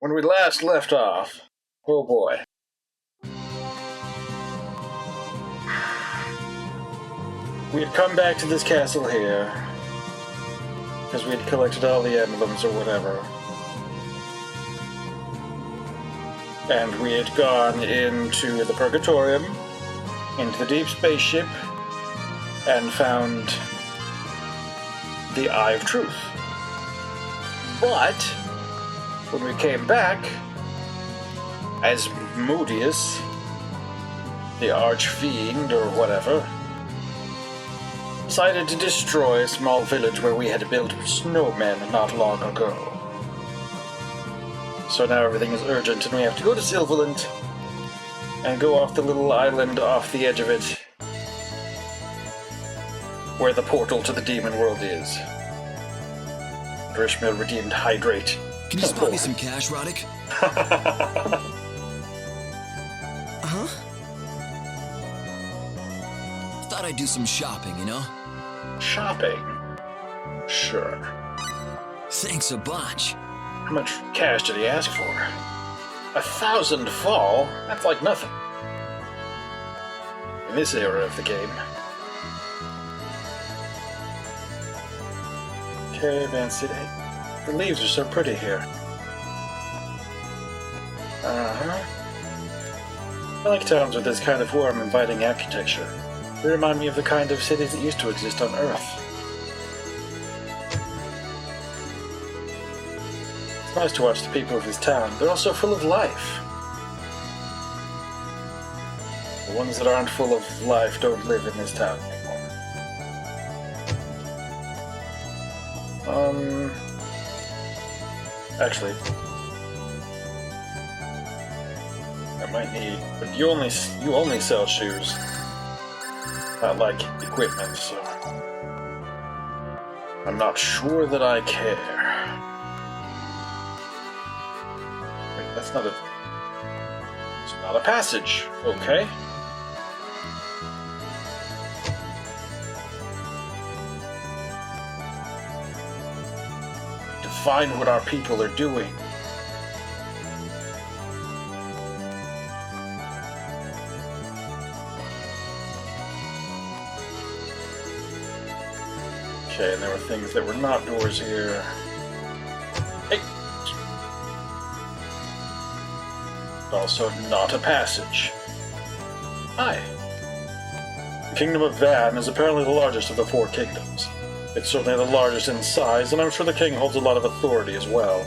When we last left off, oh boy. We had come back to this castle here, because we had collected all the emblems or whatever. And we had gone into the Purgatorium, into the deep spaceship, and found the Eye of Truth. But when we came back, Asmodeus, the Archfiend or whatever, decided to destroy a small village where we had built snowmen not long ago. So now everything is urgent and we have to go to Silverland and go off the little island off the edge of it where the portal to the demon world is. Grishmill redeemed Hydrate. Can you spot me some cash, Roddick? Huh? Thought I'd do some shopping, you know? Shopping? Sure. Thanks a bunch. How much cash did he ask for? 1,000 fall? That's like nothing. In this era of the game. Caravan City. The leaves are so pretty here. Uh-huh. I like towns with this kind of warm, inviting architecture. They remind me of the kind of cities that used to exist on Earth. It's nice to watch the people of this town. They're all so full of life. The ones that aren't full of life don't live in this town anymore. Actually, I might need, but you only sell shoes, not like equipment, so I'm not sure that I care. Wait, it's not a passage, okay? Find what our people are doing. Okay, and there were things that were not doors here. Hey! Also not a passage. Hi. The Kingdom of Van is apparently the largest of the four kingdoms. It's certainly the largest in size, and I'm sure the king holds a lot of authority as well.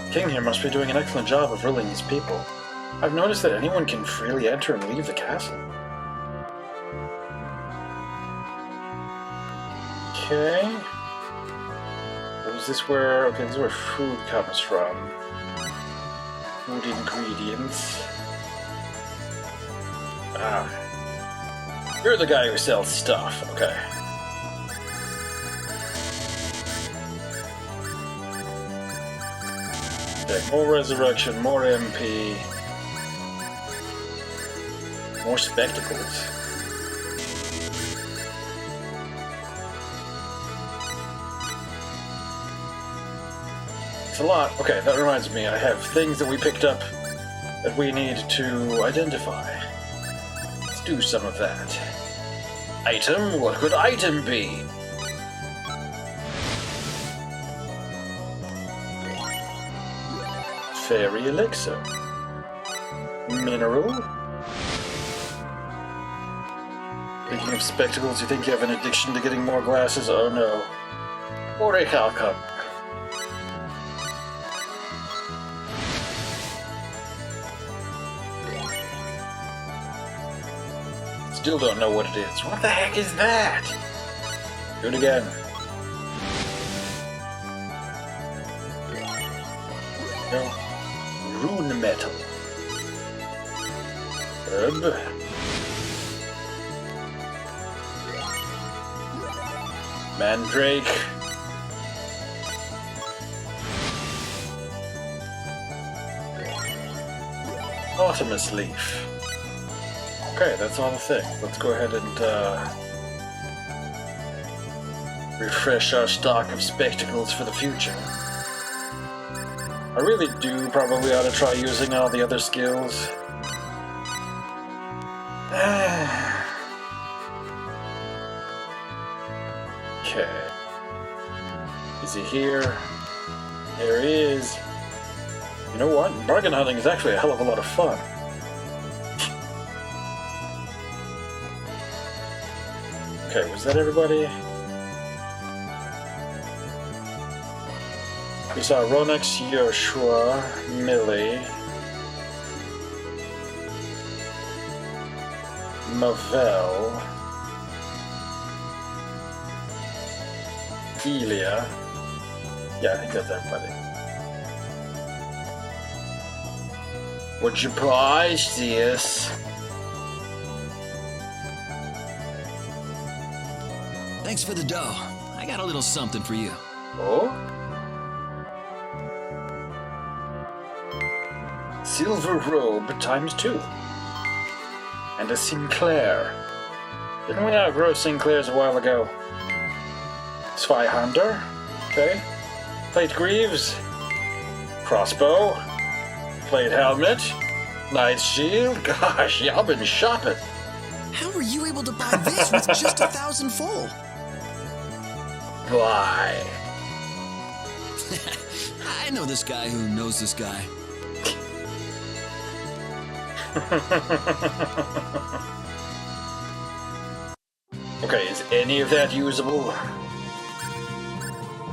The king here must be doing an excellent job of ruling his people. I've noticed that anyone can freely enter and leave the castle. Okay. Was this where... Okay, this is where food comes from. Food ingredients. Ah. You're the guy who sells stuff, okay. Okay, more resurrection, more MP. More spectacles. It's a lot. Okay, that reminds me, I have things that we picked up that we need to identify. Let's do some of that. Item? What could item be? Fairy elixir. Mineral. Speaking of spectacles, you think you have an addiction to getting more glasses? Oh no. Orichalcum. Still don't know what it is. What the heck is that? Do it again. No. Rune metal. Herb. Mandrake. Autumnus leaf. Okay, that's all the thing. Let's go ahead and refresh our stock of spectacles for the future. I really do probably ought to try using all the other skills. Okay. Is he here? There he is. You know what? Bargain hunting is actually a hell of a lot of fun. Okay, was that everybody? We saw Ronex, Yoshua, Millie, Mavel, Elia. Yeah, I think that's everybody. Would you please, this? Thanks for the dough. I got a little something for you. Oh? Silver robe ×2. And a Sinclair. Didn't we outgrow Sinclairs a while ago? Spy Hunter. Okay. Plate Greaves. Crossbow. Plate Helmet. Knight's Shield. Gosh, y'all been shopping. How were you able to buy this with just 1,000 full? Why? I know this guy who knows this guy. Okay, is any of that usable?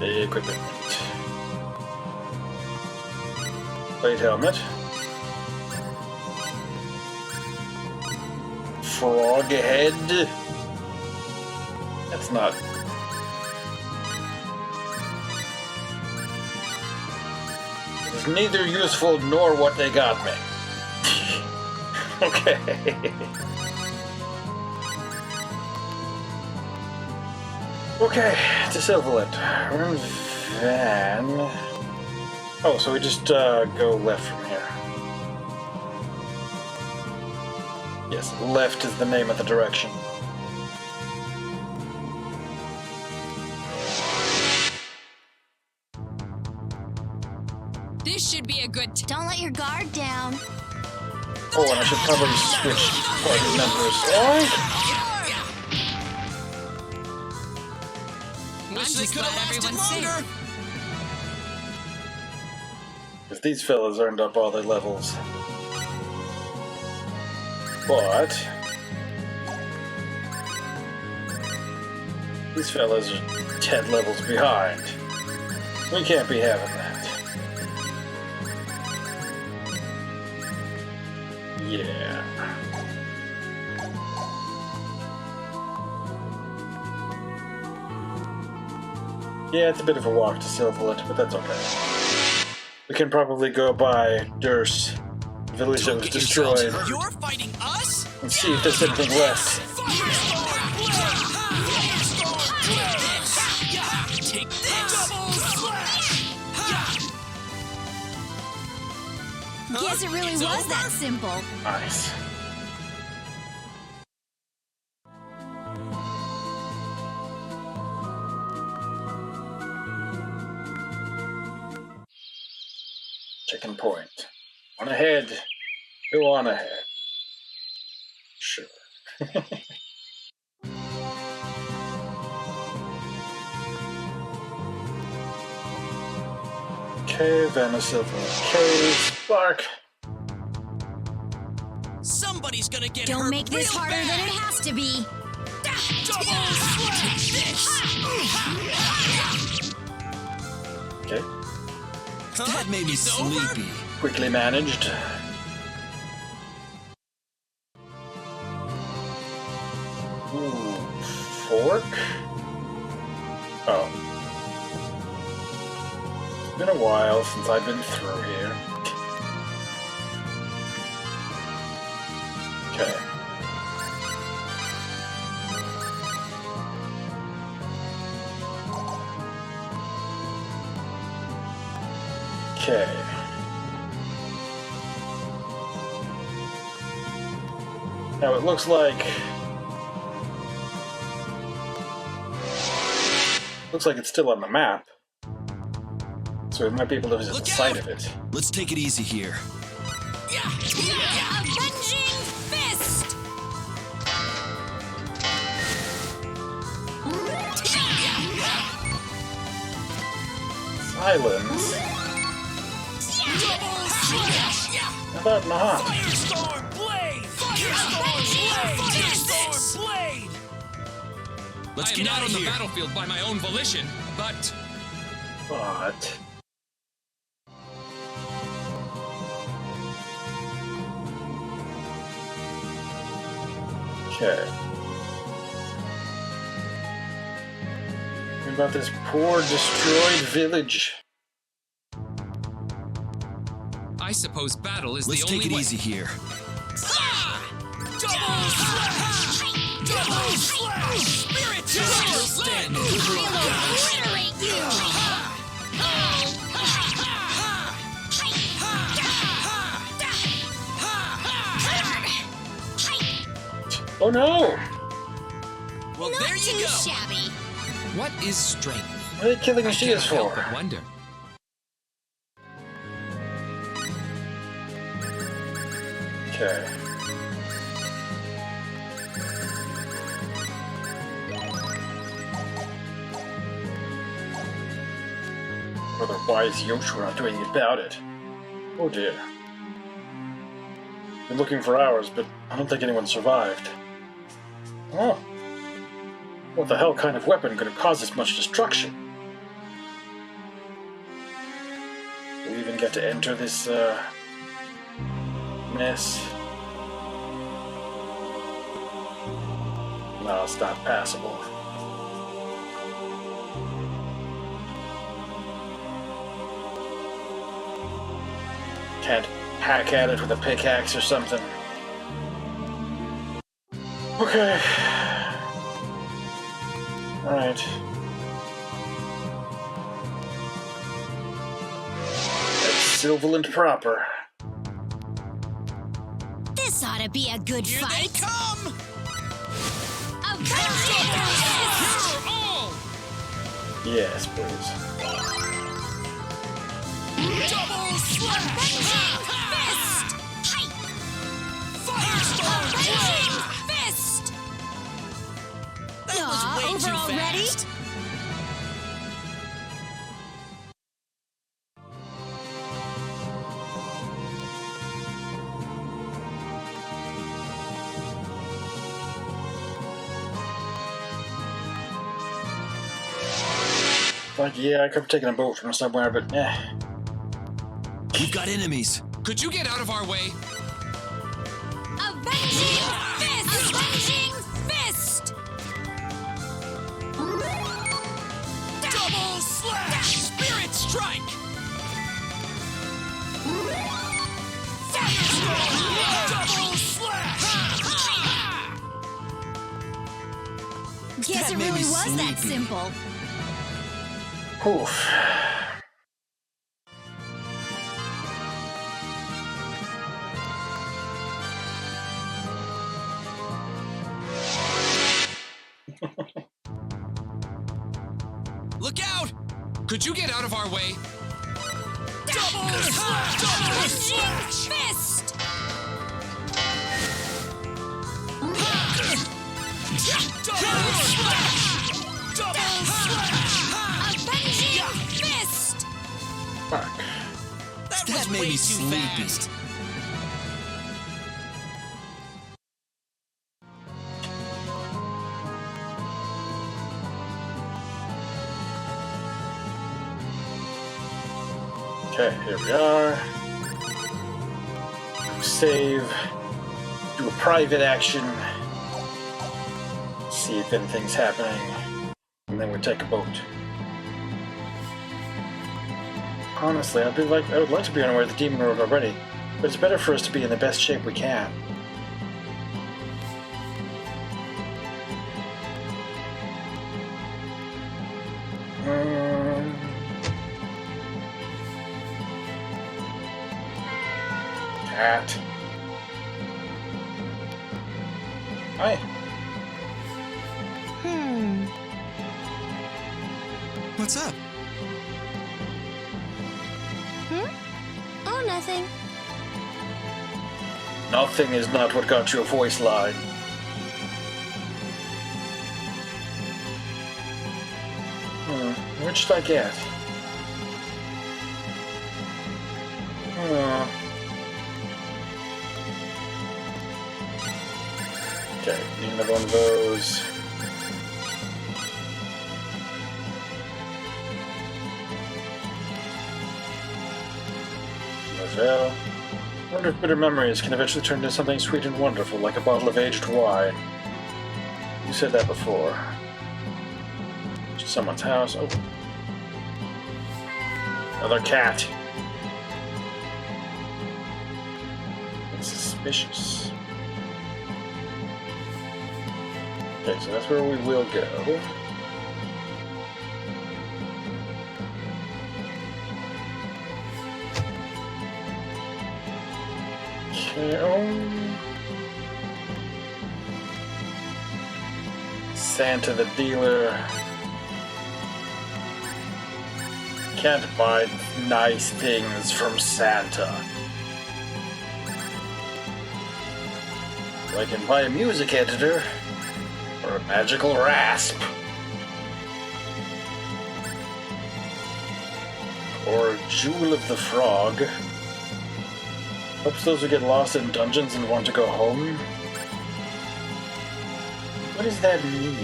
Equipment. Plate helmet. Frog head. That's not. It's neither useful nor what they got me. Okay. Okay, to Silverlet. We're in Van. Oh, so we just go left from here. Yes, left is the name of the direction. This should be a good Don't let your guard down. Oh, and I should probably switch party members. Oh! I'm just glad everyone's safe. Because these fellas earned up all their levels. But these fellas are 10 levels behind. We can't be having that. Yeah. Yeah, it's a bit of a walk to Silverlet, but that's okay. We can probably go by Durst, the village that was destroyed, You're fighting us? and see if there's anything left. Take this! Guess it really was that simple. Nice. Chicken point. On ahead. Go on ahead. Sure. Okay, Vanna Silver. Okay, Spark. Somebody's gonna get Don't hurt make this real harder bad. than it has to be. Okay, That made me sleepy. quickly managed. Ooh, fork? Oh. It's been a while since I've been through here. Okay. Okay. Now it looks like it's still on the map. So we might be able to visit the site of it. Let's take it easy here. Avenging fist! Silence? How about not? Firestorm blade! Firestorm blade! Let's I am get not out on of the here. battlefield by my own volition, but But... Okay. What about this poor, destroyed village? I suppose battle is Let's the only take it way. easy here. Double slash! Double slash! Spirit stand! I'll obliterate you! Oh no! Well, Not there you too go. shabby. What is strength? What are they killing I Asmodeus cannot help for? but wonder. Okay. Otherwise, Yoshi, we're not doing anything about it. Oh dear. Been looking for hours, but I don't think anyone survived. Oh. What the hell kind of weapon could have caused this much destruction? Do we even get to enter this, mess? No, it's not passable. Can't hack at it with a pickaxe or something. Okay. Alright. That's Sylvalant proper. This ought to be a good Here they fight. come! Avenging fist! You're all! Yes, please. Double slash! Fist! Firestorm Avenging blade! fist! That was Aw, way over too already? fast. Like, yeah, I could have taken a boat from somewhere, but eh. We've got enemies. Could you get out of our way? Avenging fist! Avenging fist! Double slash! Spirit strike! Firestorm! Double slash! Guess That it made really me was that sleepy. simple. Oof. Look out! Could you get out of our way? Double slash! Double Avenging slash! fist! Double slash! Double slash! Avenging fist! Fuck. That was made me sleepy. Okay, here we are. Save. Do a private action. See if anything's happening. And then we take a boat. Honestly, I would like to be on our way to the Demon Road already, but it's better for us to be in the best shape we can. Cat. Hi. What's up? nothing. Nothing is not what got you a voice line. Which should I get? Okay, need another one of those. Well, I wonder if bitter memories can eventually turn into something sweet and wonderful, like a bottle of aged wine. You said that before. Someone's house. Oh. Another cat. It's suspicious. Okay, so that's where we will go. Santa the dealer. Can't buy nice things from Santa. I can buy a music editor or a magical rasp. Or a jewel of the frog. Helps those who get lost in dungeons and want to go home. What does that mean?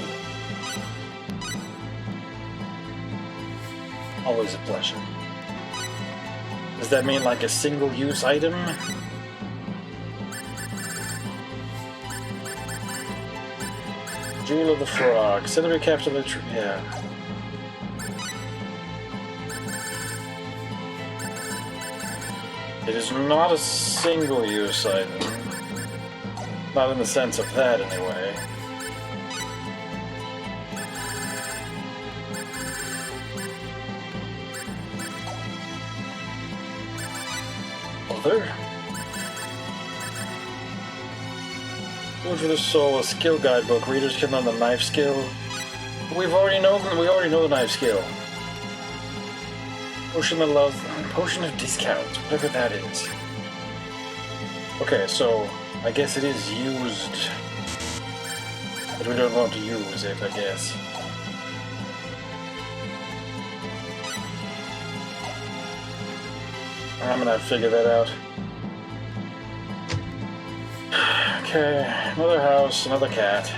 Always a pleasure. Does that mean like a single-use item? Jewel of the frog. Send them capture the tree. Yeah. It is not a single-use item. Not in the sense of that, anyway. Other? Food for the Soul, a skill guidebook. Readers can learn the knife skill. We already know the knife skill. Potion of discount, whatever that is. Okay, so I guess it is used, but we don't want to use it, I guess. I'm gonna have to figure that out. Okay, another house, another cat.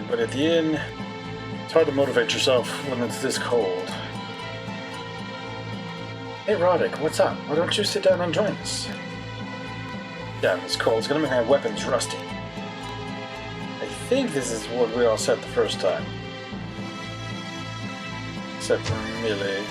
But at the inn, it's hard to motivate yourself when it's this cold. Hey Roddick, what's up? Why don't you sit down and join us? Damn, it's cold. It's gonna make my weapons rusty. I think this is what we all said the first time. Except for Millie.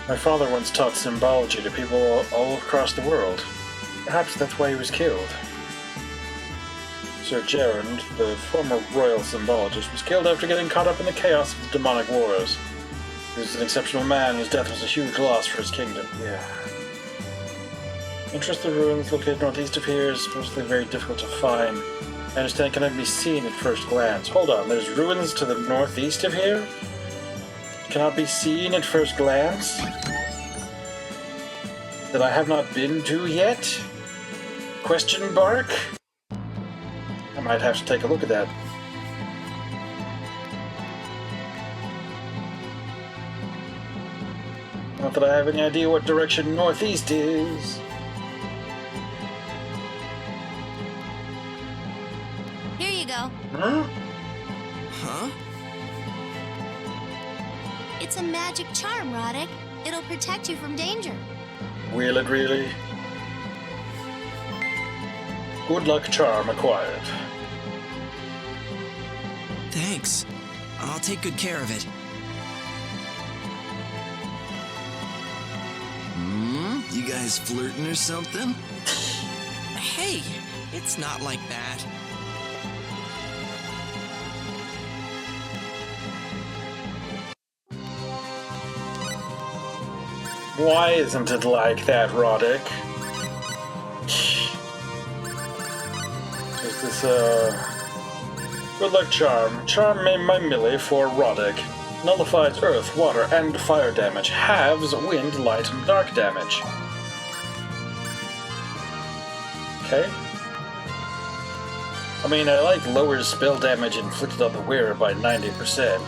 My father once taught symbology to people all across the world. Perhaps that's why he was killed. Sir Gerard, the former royal symbologist, was killed after getting caught up in the chaos of the demonic wars. He was an exceptional man whose death was a huge loss for his kingdom. Yeah. Interest the ruins located northeast of here is supposedly very difficult to find. I understand it cannot be seen at first glance. Hold on, there's ruins to the northeast of here? Cannot be seen at first glance? That I have not been to yet? Question mark? I might have to take a look at that. Not that I have any idea what direction northeast is. Here you go. Huh? Huh? It's a magic charm, Roddick. It'll protect you from danger. Will it really? Good luck charm acquired. Thanks. I'll take good care of it. You guys flirting or something? Hey, it's not like that. Why isn't it like that, Roddick? Is this, Good luck charm. Charm my melee for Roddick. Nullifies earth, water, and fire damage. Halves wind, light, and dark damage. Okay. I mean, I like lowers spell damage inflicted on the wearer by 90%.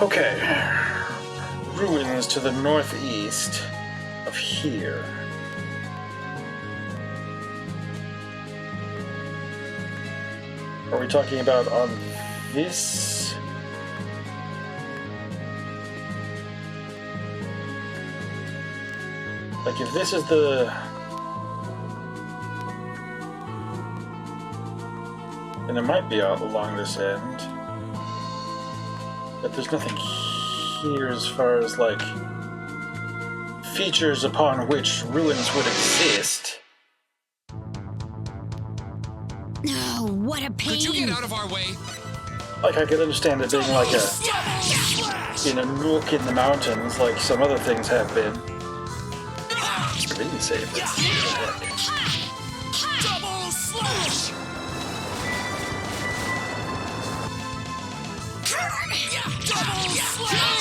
Okay. Ruins to the northeast of here. Are we talking about on this? Like if this is the... And it might be out along this end. But there's nothing here as far as, like, features upon which ruins would exist. Oh, what a pain! Could you get out of our way? Like, I could understand it being like a... in a nook in the mountains, like some other things have been. Screensaver. Double slash! Double slash!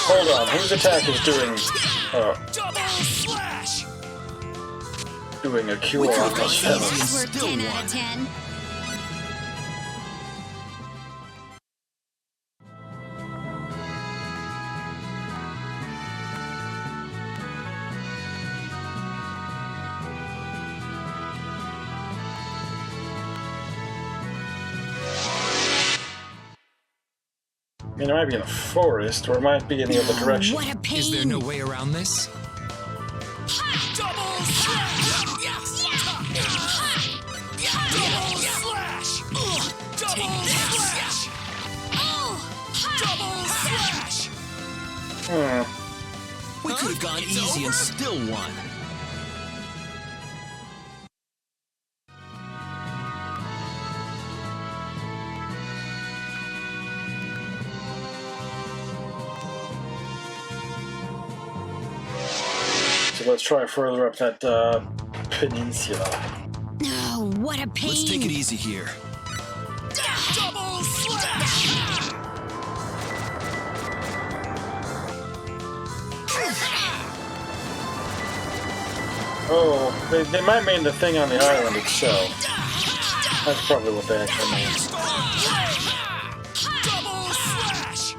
Hold on, whose attack is doing... Double slash! doing a cure on those fellas? Nice work, 10 out of 10. I mean, it might be in the forest, or it might be in the other direction. What a pain! Is there no way around this? Double slash! Double slash! Double slash! Double slash! We could have gone easy and still won. So let's try further up that peninsula. Oh, what a pain! Let's take it easy here. Double slash! Oh, they might mean the thing on the island itself. That's probably what they actually mean. Double slash!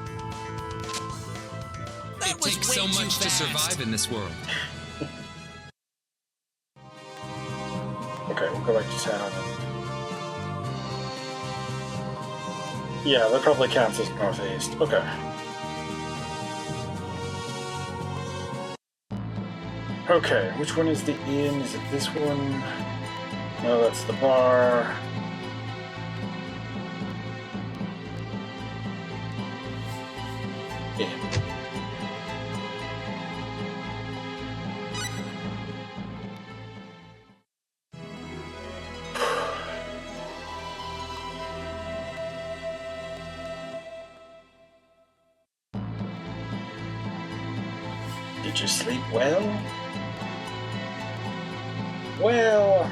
It takes so much to survive in this world. Okay, we'll go back to town. Yeah, that probably counts as northeast. Okay. Okay, which one is the inn? Is it this one? No, that's the bar. Inn. Did you sleep well? Well,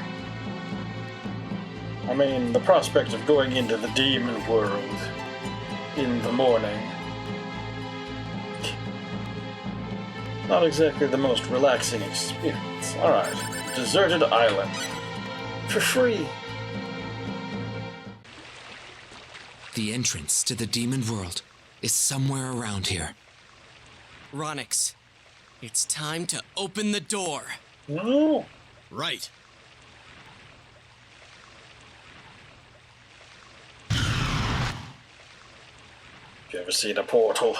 I mean, the prospect of going into the demon world in the morning. Not exactly the most relaxing experience. Alright, deserted island. For free. The entrance to the demon world is somewhere around here. Ronix, it's time to open the door. No. Right. You ever seen a portal?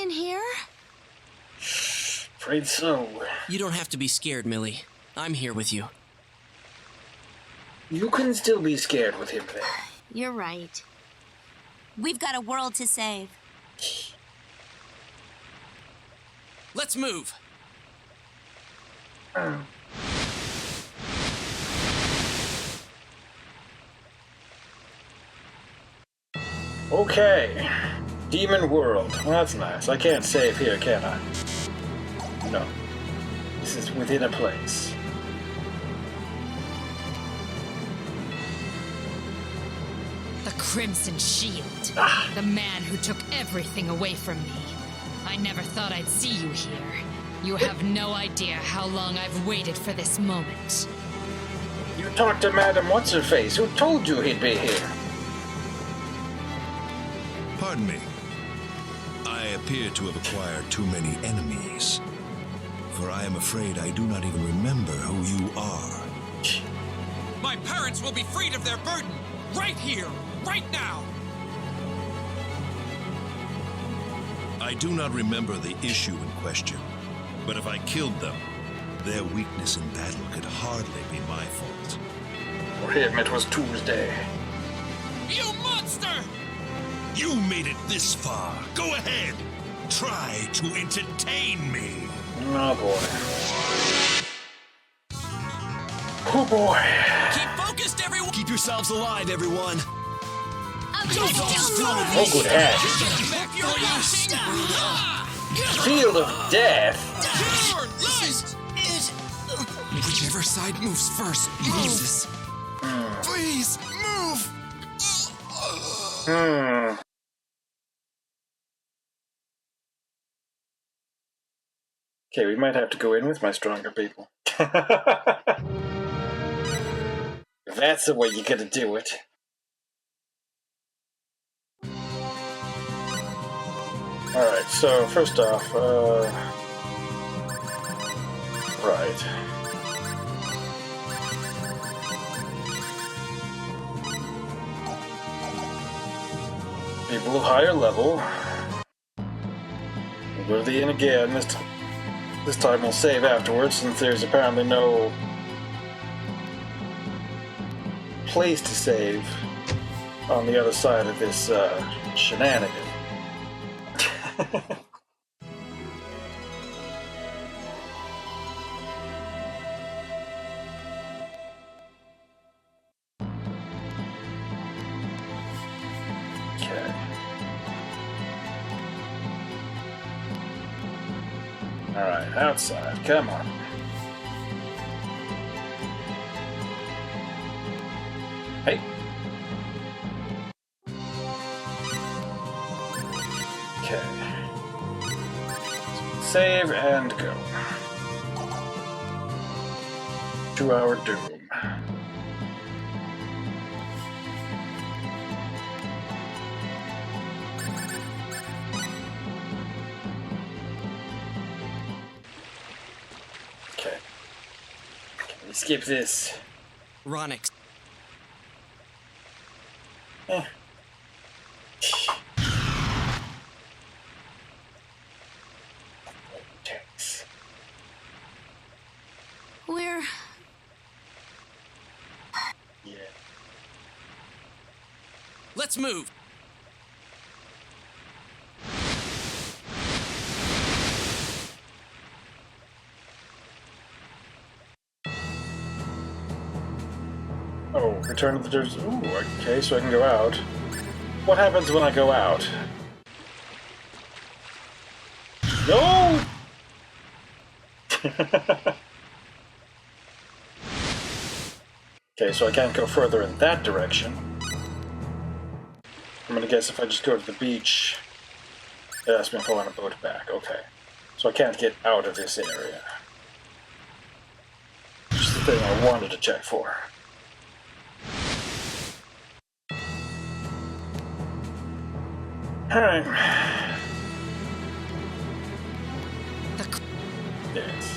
in here? Afraid so. You don't have to be scared, Millie. I'm here with you. You can still be scared with him then. You're right. We've got a world to save. Let's move. Okay. Demon World. Well, that's nice. I can't save here, can I? No. This is within a place. The Crimson Shield. The man who took everything away from me. I never thought I'd see you here. You have no idea how long I've waited for this moment. You talked to Madam What's-Her-Face, who told you he'd be here. Pardon me. I appear to have acquired too many enemies. For I am afraid I do not even remember who you are. My parents will be freed of their burden! Right here! Right now! I do not remember the issue in question, but if I killed them, their weakness in battle could hardly be my fault. For him, it was Tuesday. You monster! You made it this far. Go ahead. Try to entertain me. Oh boy. Oh boy. Keep focused, everyone! Keep yourselves alive, everyone. Oh, good head. Back for you! Field of Death. Whichever side moves first loses. Please, move! Okay, we might have to go in with my stronger people. That's the way you gotta do it. Alright, so first off, right. People of higher level. We'll go to the inn again. This time we'll save afterwards, since there's apparently no place to save on the other side of this shenanigan. Okay. Alright, outside. Come on. Hey. Okay. Save and go. 2-hour doom. Okay. Can we skip this? Ronix. Eh. Thanks. We're... Yeah. Let's move. Oh, return to the dirt. Ooh, okay, so I can go out. What happens when I go out? No! Okay, so I can't go further in that direction. I'm gonna guess if I just go to the beach, it asks me if I want to boat back. Okay. So I can't get out of this area. Just the thing I wanted to check for. Alright. Yes.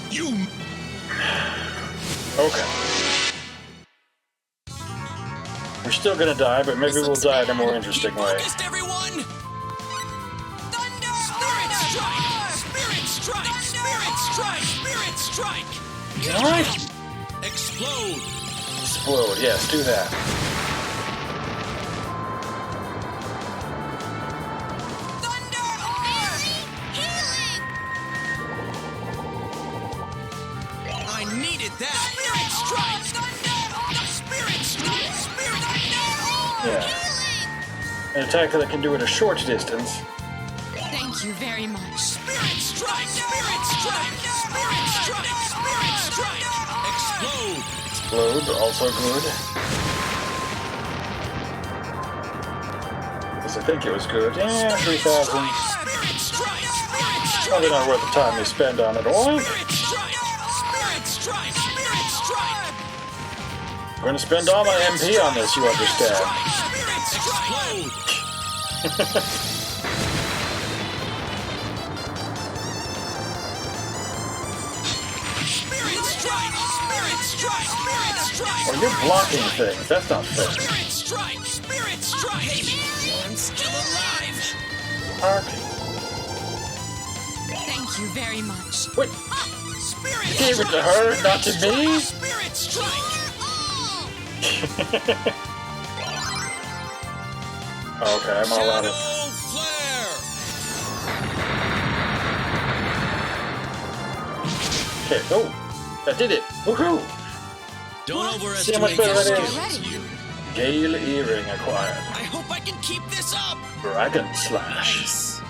You. Okay. We're still gonna die, but maybe This we'll looks die in a bad. more interesting way. Focused, everyone! Spirit strike! Spirit strike! Spirit strike! Spirit strike! Alright! Explode! Explode, yes, do that. I needed that! Spirit strike! Spirit strike! Spirit Yeah. An attack that can do at a short distance. Thank you very much. Spirit strike! Spirit strike! Spirit strike! Spirit strike! Explode! Explode, also good. Because I think it was good. Yeah, 3,000. Spirit strike! Spirit strike! Probably not worth the time you spend on it. Oink! Spirit strike! Spirit strike! Spirit strike! I'm going to spend all my MP on this, you understand. Spirit strike! Explode! Spirit strike! Spirit strike! Spirit strike! Well, you're blocking things. That's not fair. Spirit strike! Spirit strike! I'm still alive! Mark, Thank you very much. wait, Spirit you gave it to her, not to me? Spirit strike! Okay, I'm all out Shadow of... flare! Okay, oh, that did it. Woohoo! Don't See how much better that is. Already. Gale earring acquired. I hope I can keep this up! Dragon slash. Nice!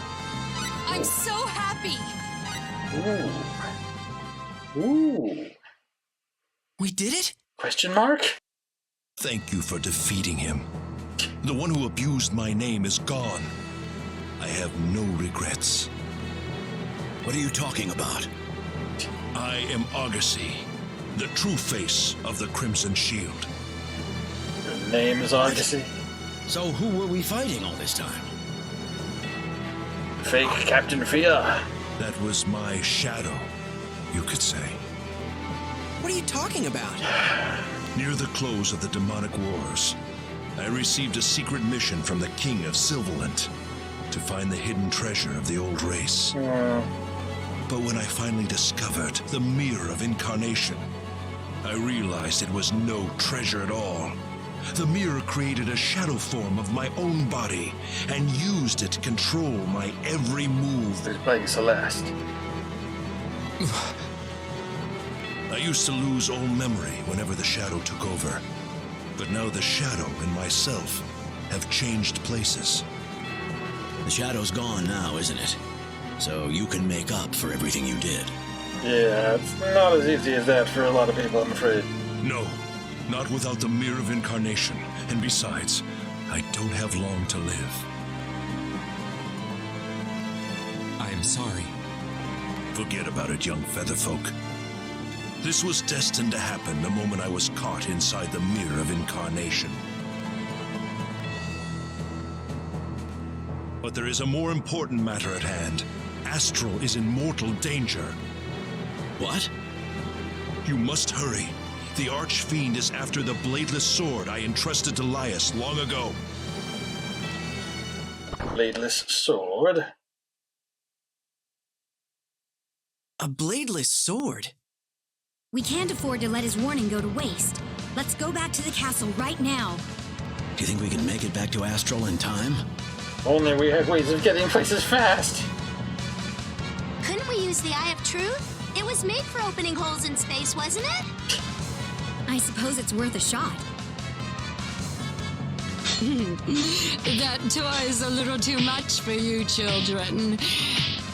I'm so happy. Ooh. Ooh. We did it? Question mark? Thank you for defeating him. The one who abused my name is gone. I have no regrets. What are you talking about? I am Argosy, the true face of the Crimson Shield. Your name is Argosy. So who were we fighting all this time? Fake Captain Fear. That was my shadow, you could say. What are you talking about? Near the close of the demonic wars, I received a secret mission from the King of Silverland to find the hidden treasure of the old race. But when I finally discovered the Mirror of Incarnation, I realized it was no treasure at all. The mirror created a shadow form of my own body and used it to control my every move. He's playing Celeste. I used to lose all memory whenever the shadow took over. But now the shadow and myself have changed places. The shadow's gone now, isn't it? So you can make up for everything you did. Yeah, it's not as easy as that for a lot of people, I'm afraid. No, not without the Mirror of Incarnation. And besides, I don't have long to live. I am sorry. Forget about it, young featherfolk. This was destined to happen the moment I was caught inside the Mirror of Incarnation. But there is a more important matter at hand. Astral is in mortal danger. What? You must hurry. The Archfiend is after the bladeless sword I entrusted to Laius long ago. Bladeless sword. A bladeless sword? We can't afford to let his warning go to waste. Let's go back to the castle right now. Do you think we can make it back to Astral in time? Only we have ways of getting places fast. Couldn't we use the Eye of Truth? It was made for opening holes in space, wasn't it? I suppose it's worth a shot. That toy's a little too much for you children.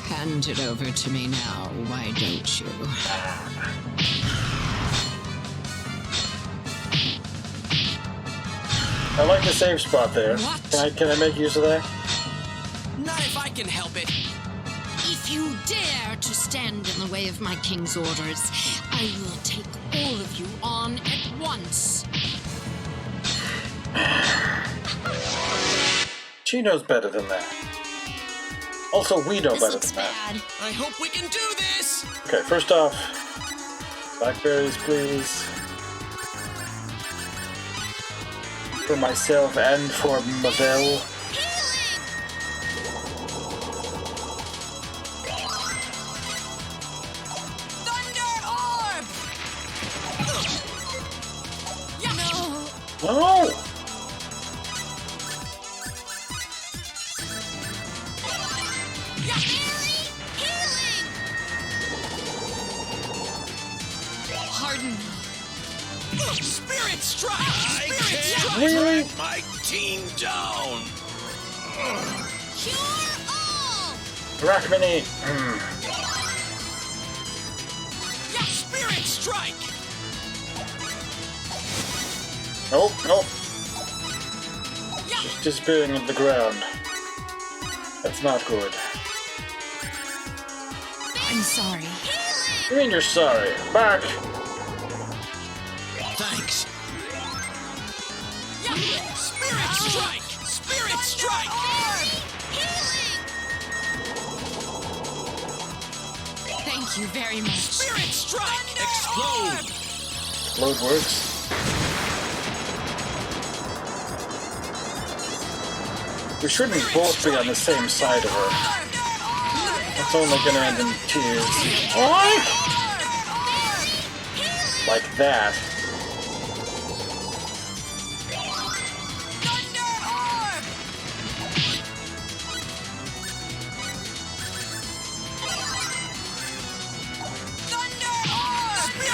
Hand it over to me now, why don't you? I like the save spot there. What? Can I make use of that? Not if I can help it. If you dare to stand in the way of my king's orders, I will take all of you on at once. She knows better than that. Also, we know This better looks than that. bad. I hope we can do this! Okay, first off, blackberries, please. For myself and for Mabel. No! Pardon me. Spirit strike! I can't Really? drag my team down. Cure all! Rachmany! Spirit strike! Nope, nope. She's disappearing into the ground. That's not good. I'm sorry. You mean you're sorry? Back! Thanks. Spirit strike! Spirit strike! Thank you very much. Spirit strike! Explode! Load works. We shouldn't both be on the same side of her. It's only gonna end in tears. Like that.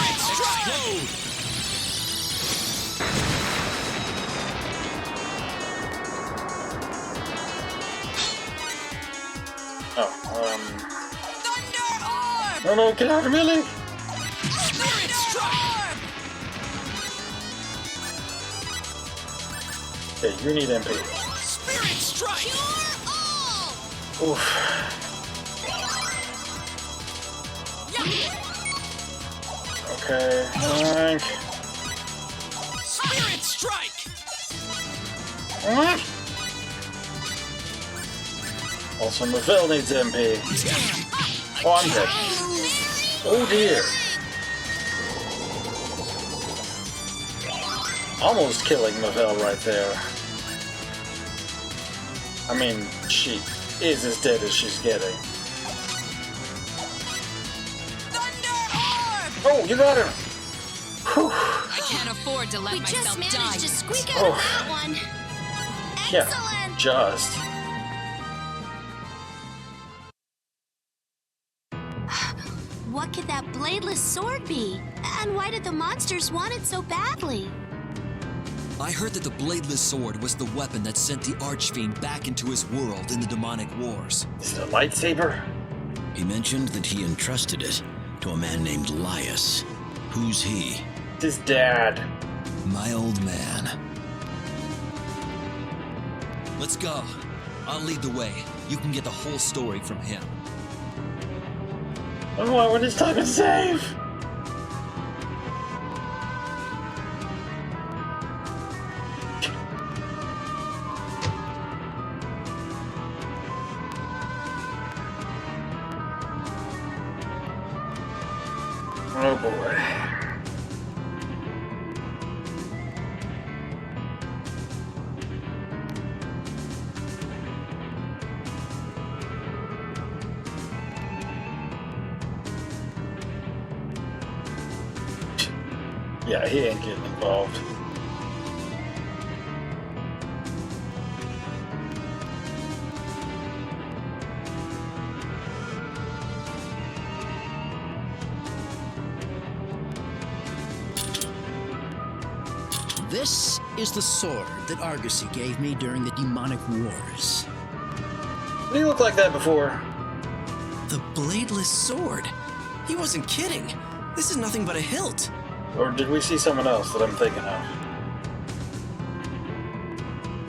Explode! Oh, no, no, get out of me! Spirit strike! Okay, you need MP. Spirit strike! Oof. Okay, rank. Spirit strike! Also, Maville needs MP. Oh, I'm dead. Oh dear. Almost killing Maville right there. I mean, she is as dead as she's getting. Oh, you got her! Whew. I can't afford to let We just myself managed die. to squeak out Oh. of that one. Yeah, Excellent! just. What could that bladeless sword be? And why did the monsters want it so badly? I heard that the bladeless sword was the weapon that sent the Archfiend back into his world in the demonic wars. Is it a lightsaber? He mentioned that he entrusted it to a man named Lias. Who's he? It's his dad. My old man. Let's go. I'll lead the way. You can get the whole story from him. Oh, when it's time to save! Oh boy. Yeah, he ain't getting involved. This is the sword that Argosy gave me during the demonic wars. Did he look like that before? The bladeless sword. He wasn't kidding. This is nothing but a hilt. Or did we see someone else that I'm thinking of?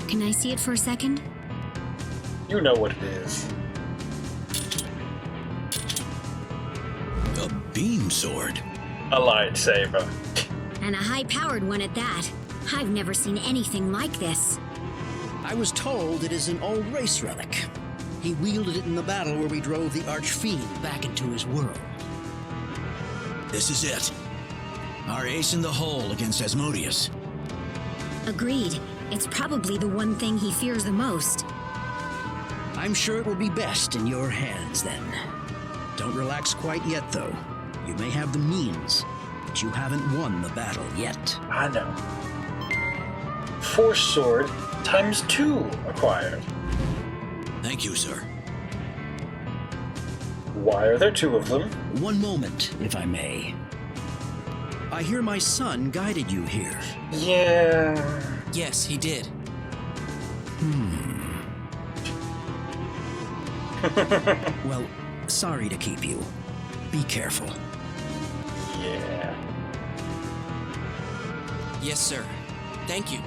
Can I see it for a second? You know what it is. A beam sword. A lightsaber. And a high-powered one at that. I've never seen anything like this. I was told it is an old race relic. He wielded it in the battle where we drove the Archfiend back into his world. This is it. Our ace in the hole against Asmodeus. Agreed. It's probably the one thing he fears the most. I'm sure it will be best in your hands then. Don't relax quite yet, though. You may have the means, but you haven't won the battle yet. I know. Force sword ×2 acquired. Thank you, sir. Why are there 2 of them? One moment, if I may. I hear my son guided you here. Yeah. Yes, he did. Well, sorry to keep you. Be careful. Yeah. Yes, sir. Thank you.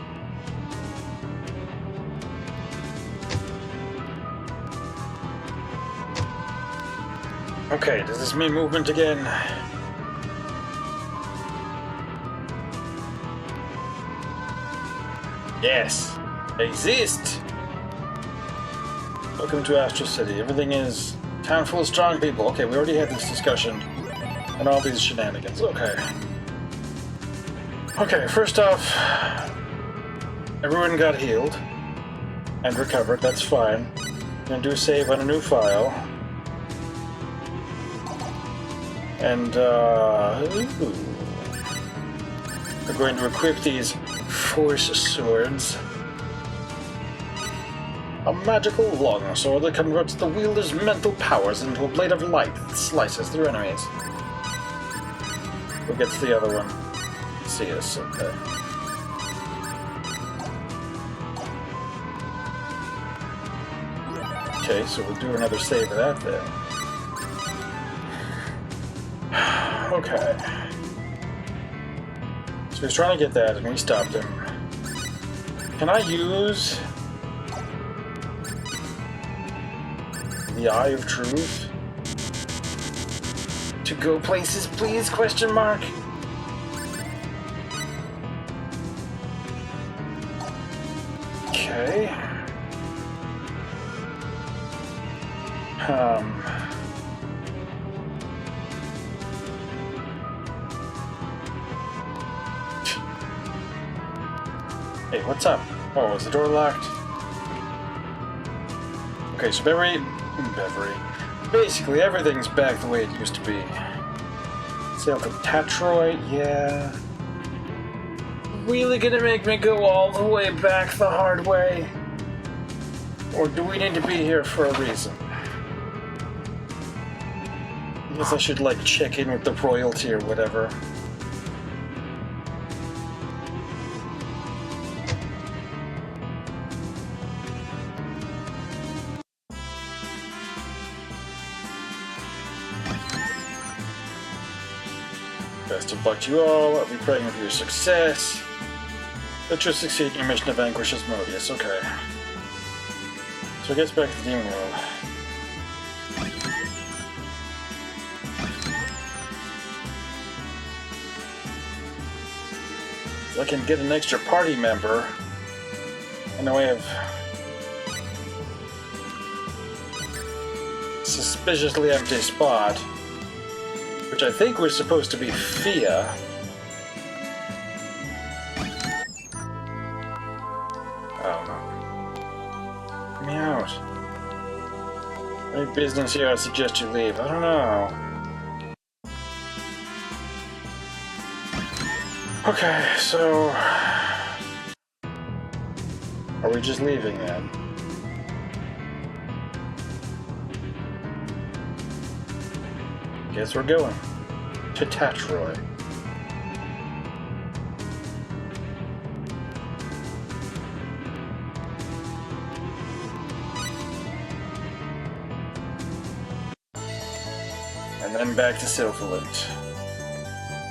Okay, does this mean movement again? Yes. Exist! Welcome to Astral City. Everything is town full of strong people. Okay, we already had this discussion. And all these shenanigans. Okay. Okay, first off, everyone got healed and recovered. That's fine. I'm gonna do a save on a new file. And, ooh. We're going to equip these Force Swords. A magical longsword that converts the wielder's mental powers into a blade of light that slices through enemies. Who gets the other one? See us, okay. Okay, so we'll do another save of that then. Okay. So he's trying to get that, and we stopped him. Can I use the Eye of Truth to go places, please? Question mark. Okay. Hey, what's up? Oh, is the door locked? Okay, so basically everything's back the way it used to be. Sail to Tatroy, yeah. Really gonna make me go all the way back the hard way? Or do we need to be here for a reason? I guess I should, like, check in with the royalty or whatever. Best of luck to you all. I'll be praying for your success. That you'll succeed in your mission to vanquish Asmodeus. Okay. So I guess back to the demon world. So I can get an extra party member. I know I have suspiciously empty spot. Which I think was supposed to be Fia. Oh no. Get me out. Any business here, I suggest you leave. I don't know. Okay, so... Are we just leaving then? Guess we're going to Tatroy. And then back to Sylphaland.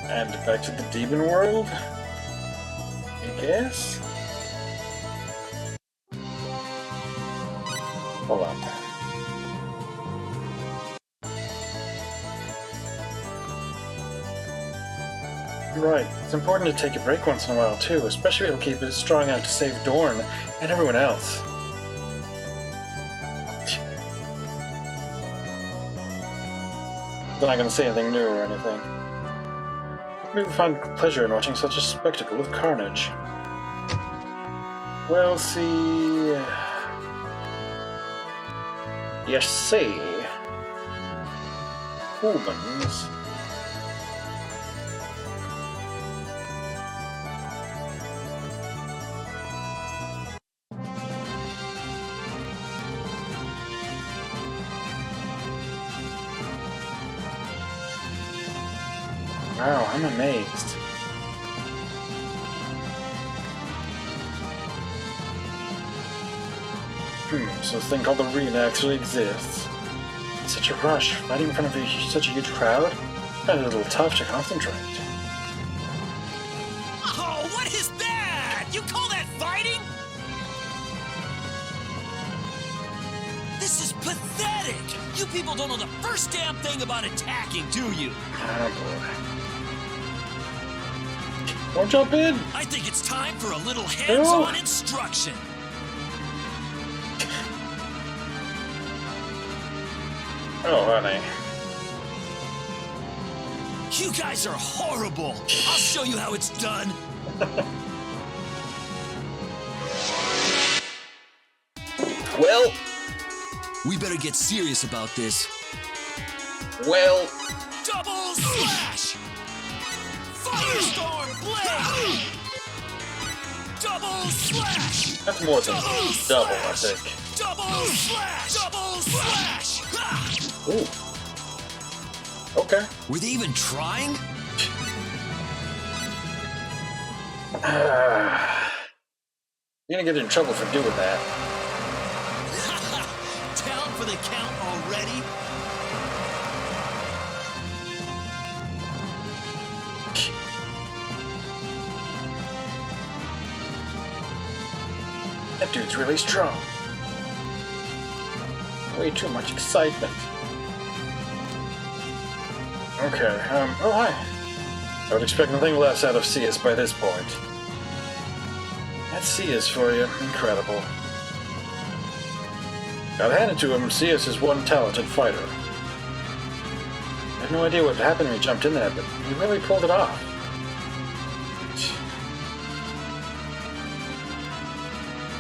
And back to the demon world? I guess? Hold on. Right. It's important to take a break once in a while, too, especially if it'll keep it strong enough to save Dorn and everyone else. They're not going to say anything new or anything. Maybe we find pleasure in watching such a spectacle of carnage. We'll see. You see, humans. Wow, I'm amazed. So this thing called the arena actually exists. It's such a rush, fighting in front of such a huge crowd. Kind of a little tough to concentrate. Oh, what is that? You call that fighting? This is pathetic! You people don't know the first damn thing about attacking, do you? Oh boy. Don't jump in! I think it's time for a little hands-on instruction. Oh, honey. You guys are horrible. I'll show you how it's done. Well, We better get serious about this. well, Double slash! Firestorm blade! Double slash! that's more than double, I think. Double slash! Double slash! Ha! Ooh. Okay. Were they even trying? You're gonna get in trouble for doing that. Down for the count already? That dude's really strong. Way too much excitement. Okay, oh hi. I would expect nothing less out of Cius by this point. That's Cius for you. Incredible. Gotta hand it to him, Cius is one talented fighter. I have no idea what happened when he jumped in there, but he really pulled it off.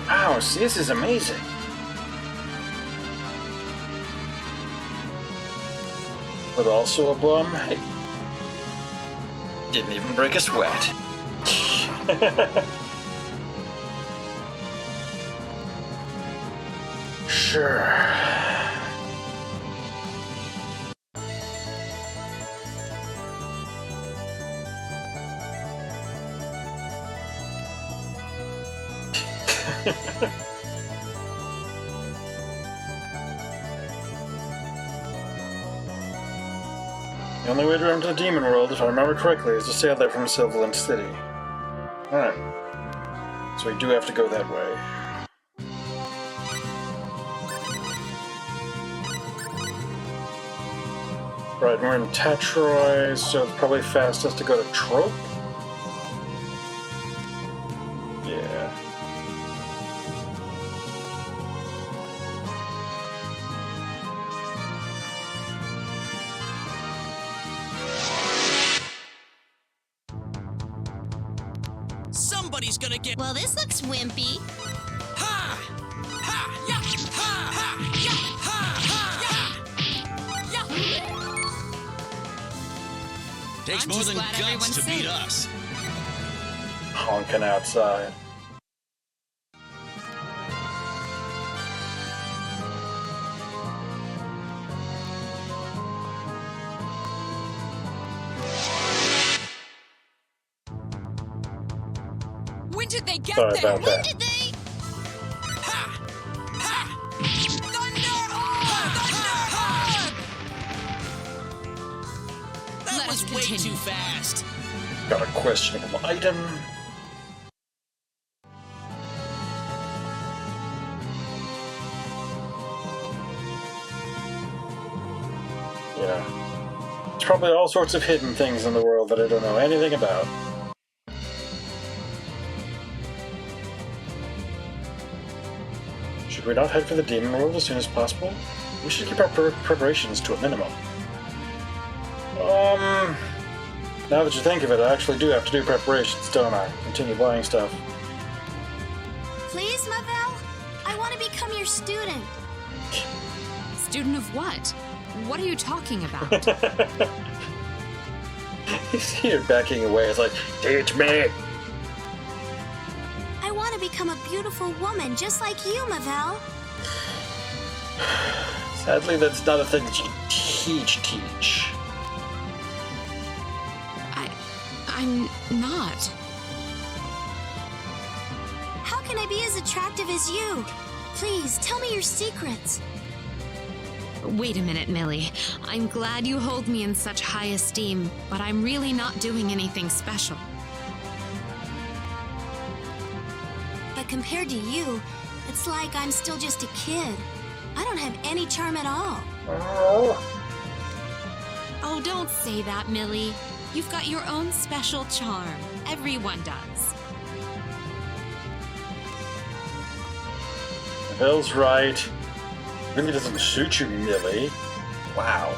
Wow, Cius is amazing. But also a bum. Hey, didn't even break a sweat. Sure. The only way to enter the demon world, if I remember correctly, is to sail there from Silverland City. Alright. So we do have to go that way. Right, we're in Tatroy, so it's probably fastest to go to Trope? Yeah. Somebody's gonna get. Well, this looks wimpy. Ha! Ha! Ya! Ha! Ha! Ya! Ha! Ha! Ya! Takes I'm more just than glad guts everyone's to beat safe. us. Honking outside. When did they get Sorry there? about that. Did they? Ha! Ha! Thunder! That Let was us way continue. too fast. Got a questionable item. Yeah. There's probably all sorts of hidden things in the world that I don't know anything about. Should we not head for the demon world as soon as possible? We should keep our preparations to a minimum. Now that you think of it, I actually do have to do preparations, don't I? Continue buying stuff. Please, Mavel? I want to become your student. Student of what? What are you talking about? He's here backing away. It's like, teach me! I want to become a beautiful woman just like you, Mavel. Sadly, that's not a thing that you teach. I'm not. How can I be as attractive as you? Please, tell me your secrets. Wait a minute, Millie. I'm glad you hold me in such high esteem, but I'm really not doing anything special. But compared to you, it's like I'm still just a kid. I don't have any charm at all. Oh, don't say that, Millie. You've got your own special charm. Everyone does. Bill's right. Really doesn't suit you, Millie. Wow.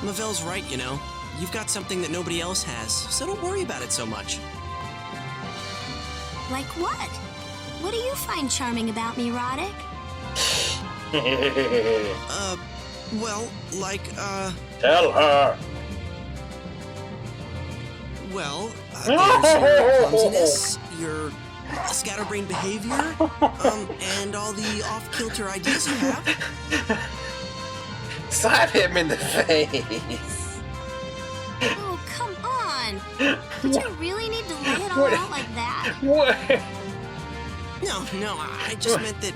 Mavel's right, you know. You've got something that nobody else has, so don't worry about it so much. Like what? What do you find charming about me, Roddick? Well, like, Tell her! well, there's your clumsiness, your scatterbrained behavior, and all the off-kilter ideas you have. Slap him in the face! Oh, come on! Did you really need to lay it all out like that? What? No, I just meant that,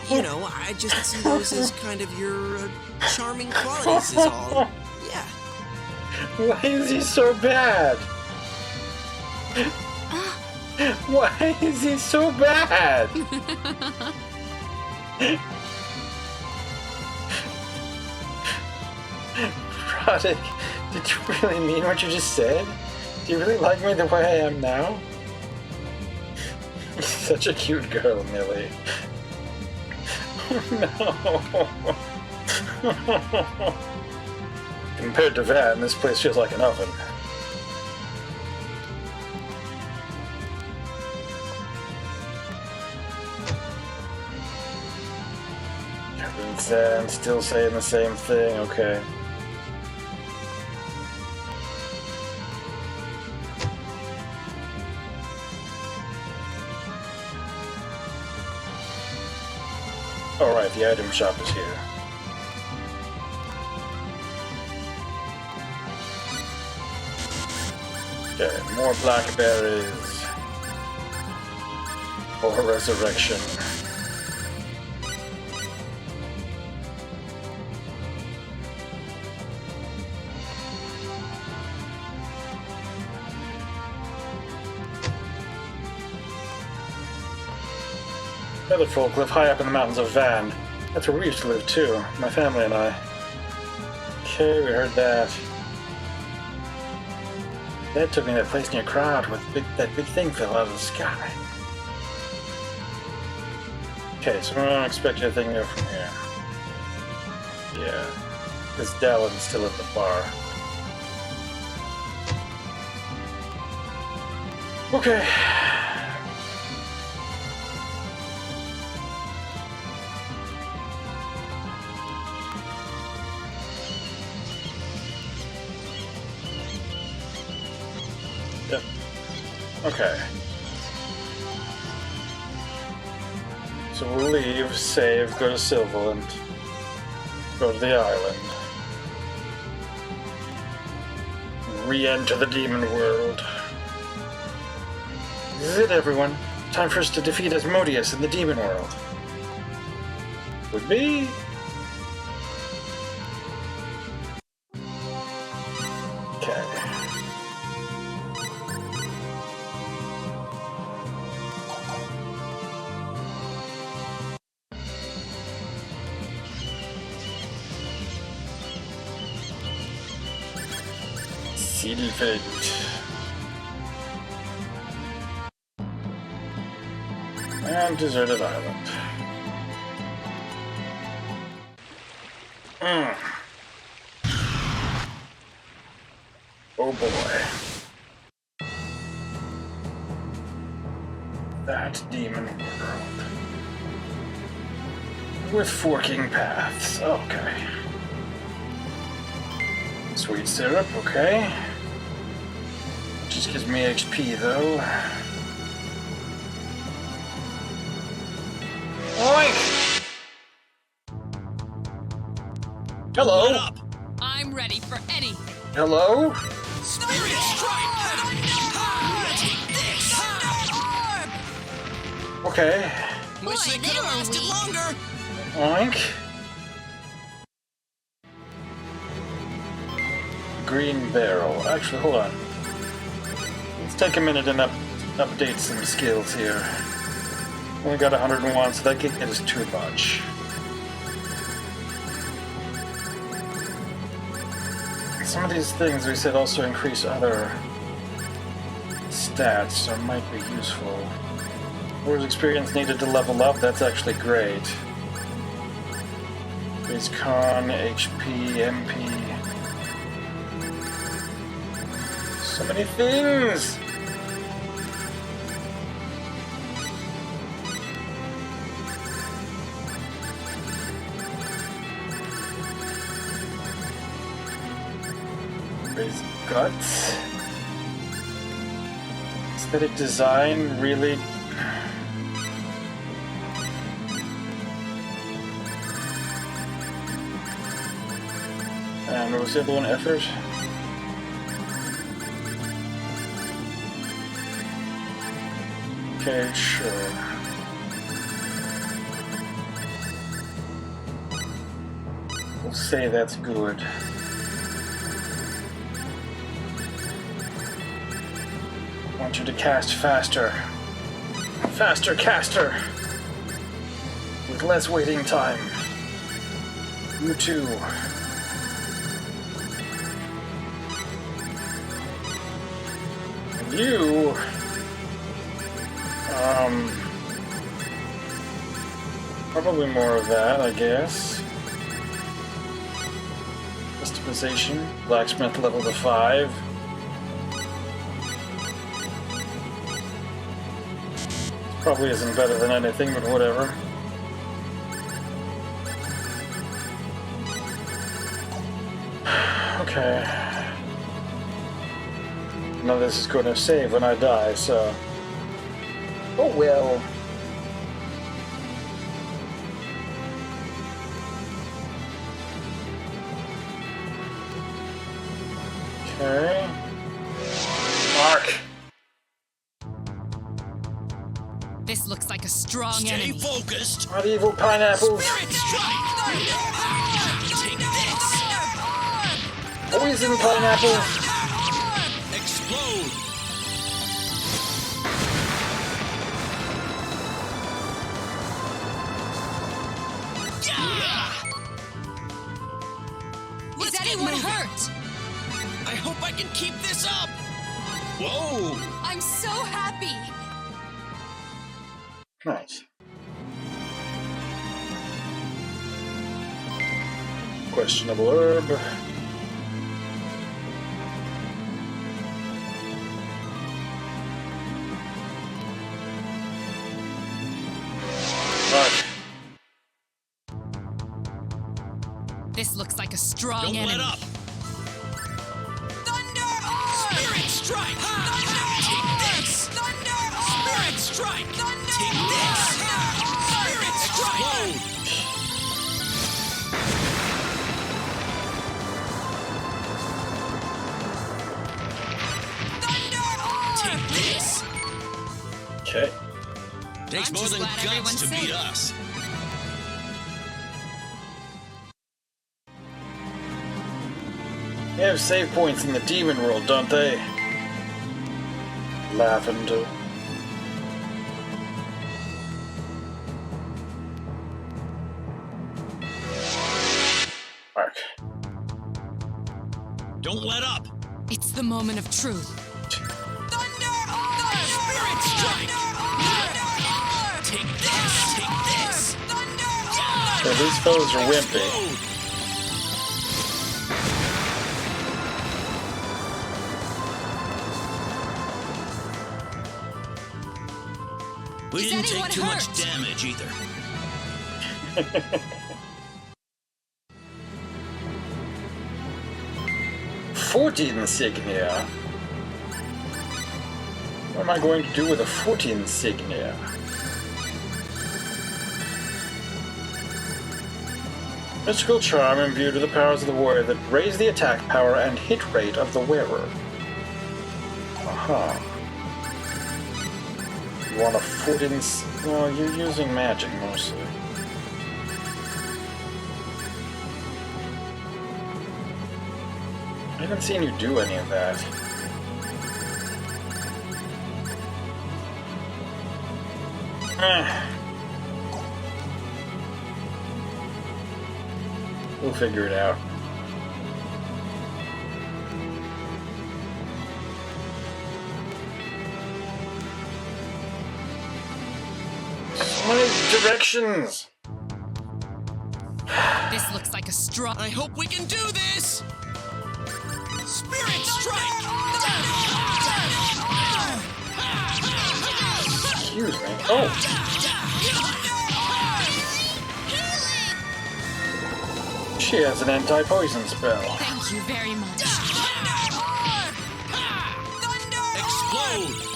you know, I just see those as kind of your charming qualities is all. Yeah. Why is he so bad? Why is he so bad? Roddick, did you really mean what you just said? Do you really like me the way I am now? You're such a cute girl, Millie. Oh, no. Compared to Van, this place feels like an oven. Captain Sand still saying the same thing, okay. Alright, the item shop is here. Okay, more blackberries. Or resurrection. Another folk live high up in the mountains of Van. That's where we used to live too, my family and I. Okay, we heard that. Dad took me to that place near Crowd where that big thing fell out of the sky. Okay, so we don't expect anything new from here. Yeah, this Dallin's still at the bar. Okay. Yep. Okay. So we'll leave, save, go to Silverland, go to the island, re-enter the demon world. This is it, everyone. Time for us to defeat Asmodeus in the demon world. Would be. Okay. Silfeld. And deserted island. Oh boy. that demon world. With forking paths. Okay. Sweet syrup, okay. Just gives me HP though. Oink! Hello? I'm ready for anything. Hello? Spirit strike! Take this! Okay. Wish they could have lasted longer! Oink. Green barrel. Actually, hold on. Let's take a minute and update some skills here. Only got 101, so that kick is too much. Some of these things we said also increase other stats, so it might be useful. Where's experience needed to level up? That's actually great. Base con, HP, MP. So many things! Base guts. Aesthetic design, really. And what was the other one? Effort? Okay, sure. We'll say that's good. I want you to cast faster. Faster, caster! With less waiting time. You too. You... Probably more of that, I guess. Customization. Blacksmith level to 5. Probably isn't better than anything, but whatever. Okay. None of this is going to save when I die, so... Oh well. Okay. Mark. This looks like a strong Stay enemy. focused! What evil pineapples? Spirit strike! Take this! Poison pineapples. Explode! Is anyone hurt? I hope I can keep this up! Whoa! I'm so happy. Nice. Questionable herb. Mark. This looks like a strong Don't enemy. let up! Spirit strike! Take this! Spirit strike! Take this! Spirit strike! Take this! Okay. Takes I'm more just than glad guts everyone's to beat safe. us. They have save points in the demon world, don't they? Lavender. Mark. Don't let up! It's the moment of truth. Spirit strike! Take this! Take this! So these fellas are wimpy. Explode! We Is didn't take anyone too much hurt? damage either. 14 insignia. What am I going to do with a 14 insignia? Mystical charm imbued with the powers of the warrior that raise the attack power and hit rate of the wearer. Aha. You want a 14? Well, you're using magic mostly. I haven't seen you do any of that. We'll figure it out. So many directions! This looks like a strong. I hope we can do this! Spirit strike! Excuse me. Oh! She has an anti-poison spell. Thank you very much. Explode!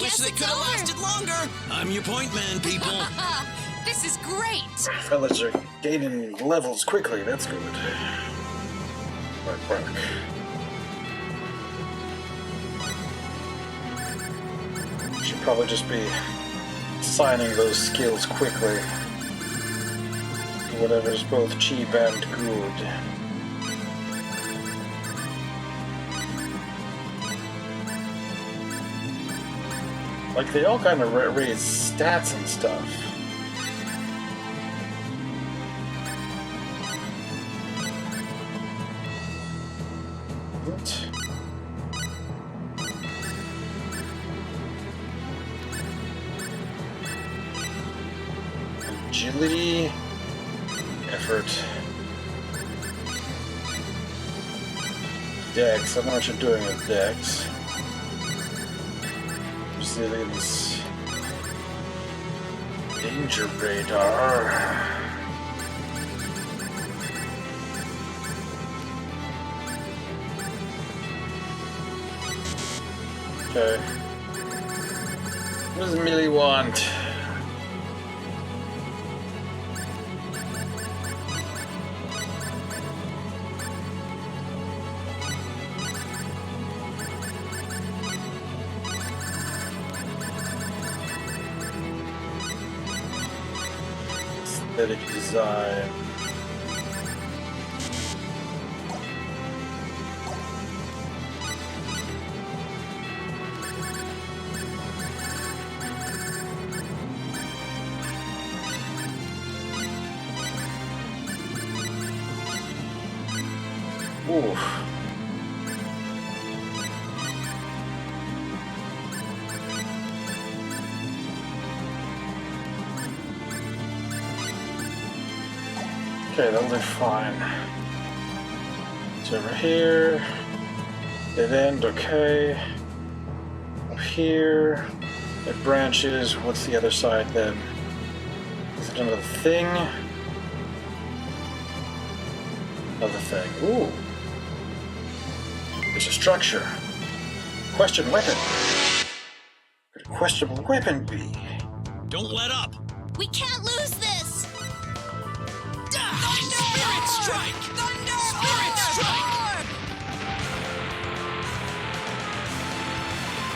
Wish they could have lasted longer! I'm your point man, people. This is great. Fellas are gaining levels quickly, that's good. Bark. Should probably just be assigning those skills quickly. Whatever's both cheap and good. Like, they all kind of raise stats and stuff. What? Agility, effort, Dex. I don't know what you're doing with Dex. Resilience, danger radar. Okay. What does Millie want? Aesthetic design. Oof. Okay, that'll be fine. It's over here. Dead end, okay. Up here. It branches. What's the other side then? Is it another thing? Another thing. Ooh. There's a structure. Question weapon. Could a questionable weapon be? Don't let up. We can't lose this! Spirit strike! Spirit strike!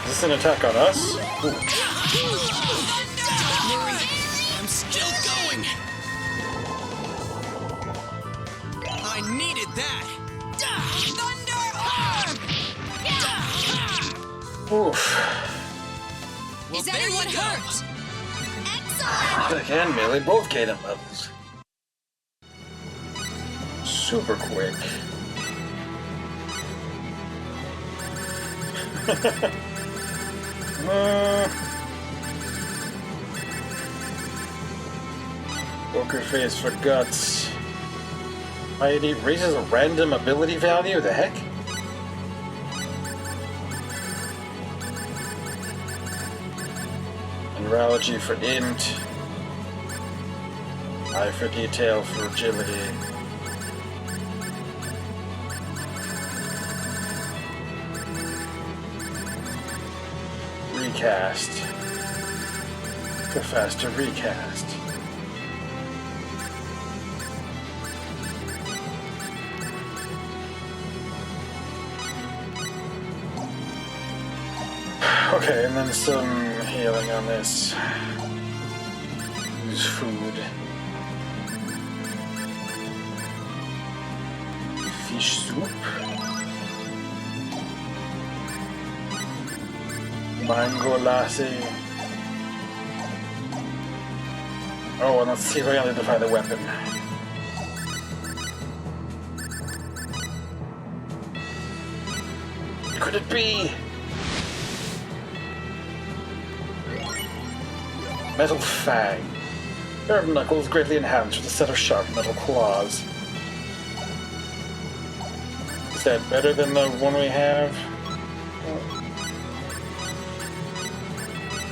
Is this an attack on us? Ooh. Don't worry, I'm still going! I needed that! Oof. Well, Is there anyone you go. hurt? Excellent! Click and melee both gain levels. Super quick. Poker face for guts. Piety raises a random ability value? The heck? Neurology for int. Eye for detail for agility. Recast. For faster recast. Okay, and then some healing on this. Use food. Fish soup. Mango lassi. Oh, and let's see if I can identify the weapon. Could it be? Metal Fang. Pair of knuckles greatly enhanced with a set of sharp metal claws. Is that better than the one we have?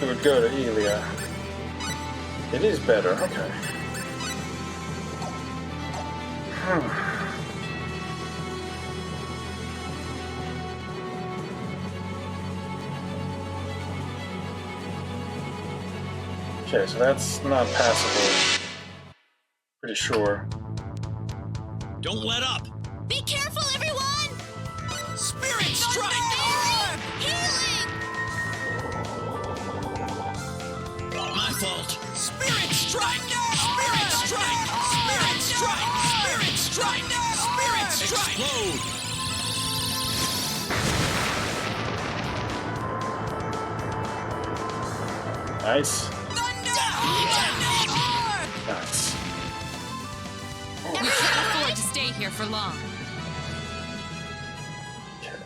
It would go to Elia. It is better, okay. Okay, so that's not passable. Pretty sure. Don't let up! Be careful, everyone! Spirit strike! Healing! My fault. Spirit strike! Spirit strike! Spirit strike! Spirit strike! Spirit strike! Explode! Nice. Nice. Everyone, We can't afford to stay here for long. Okay.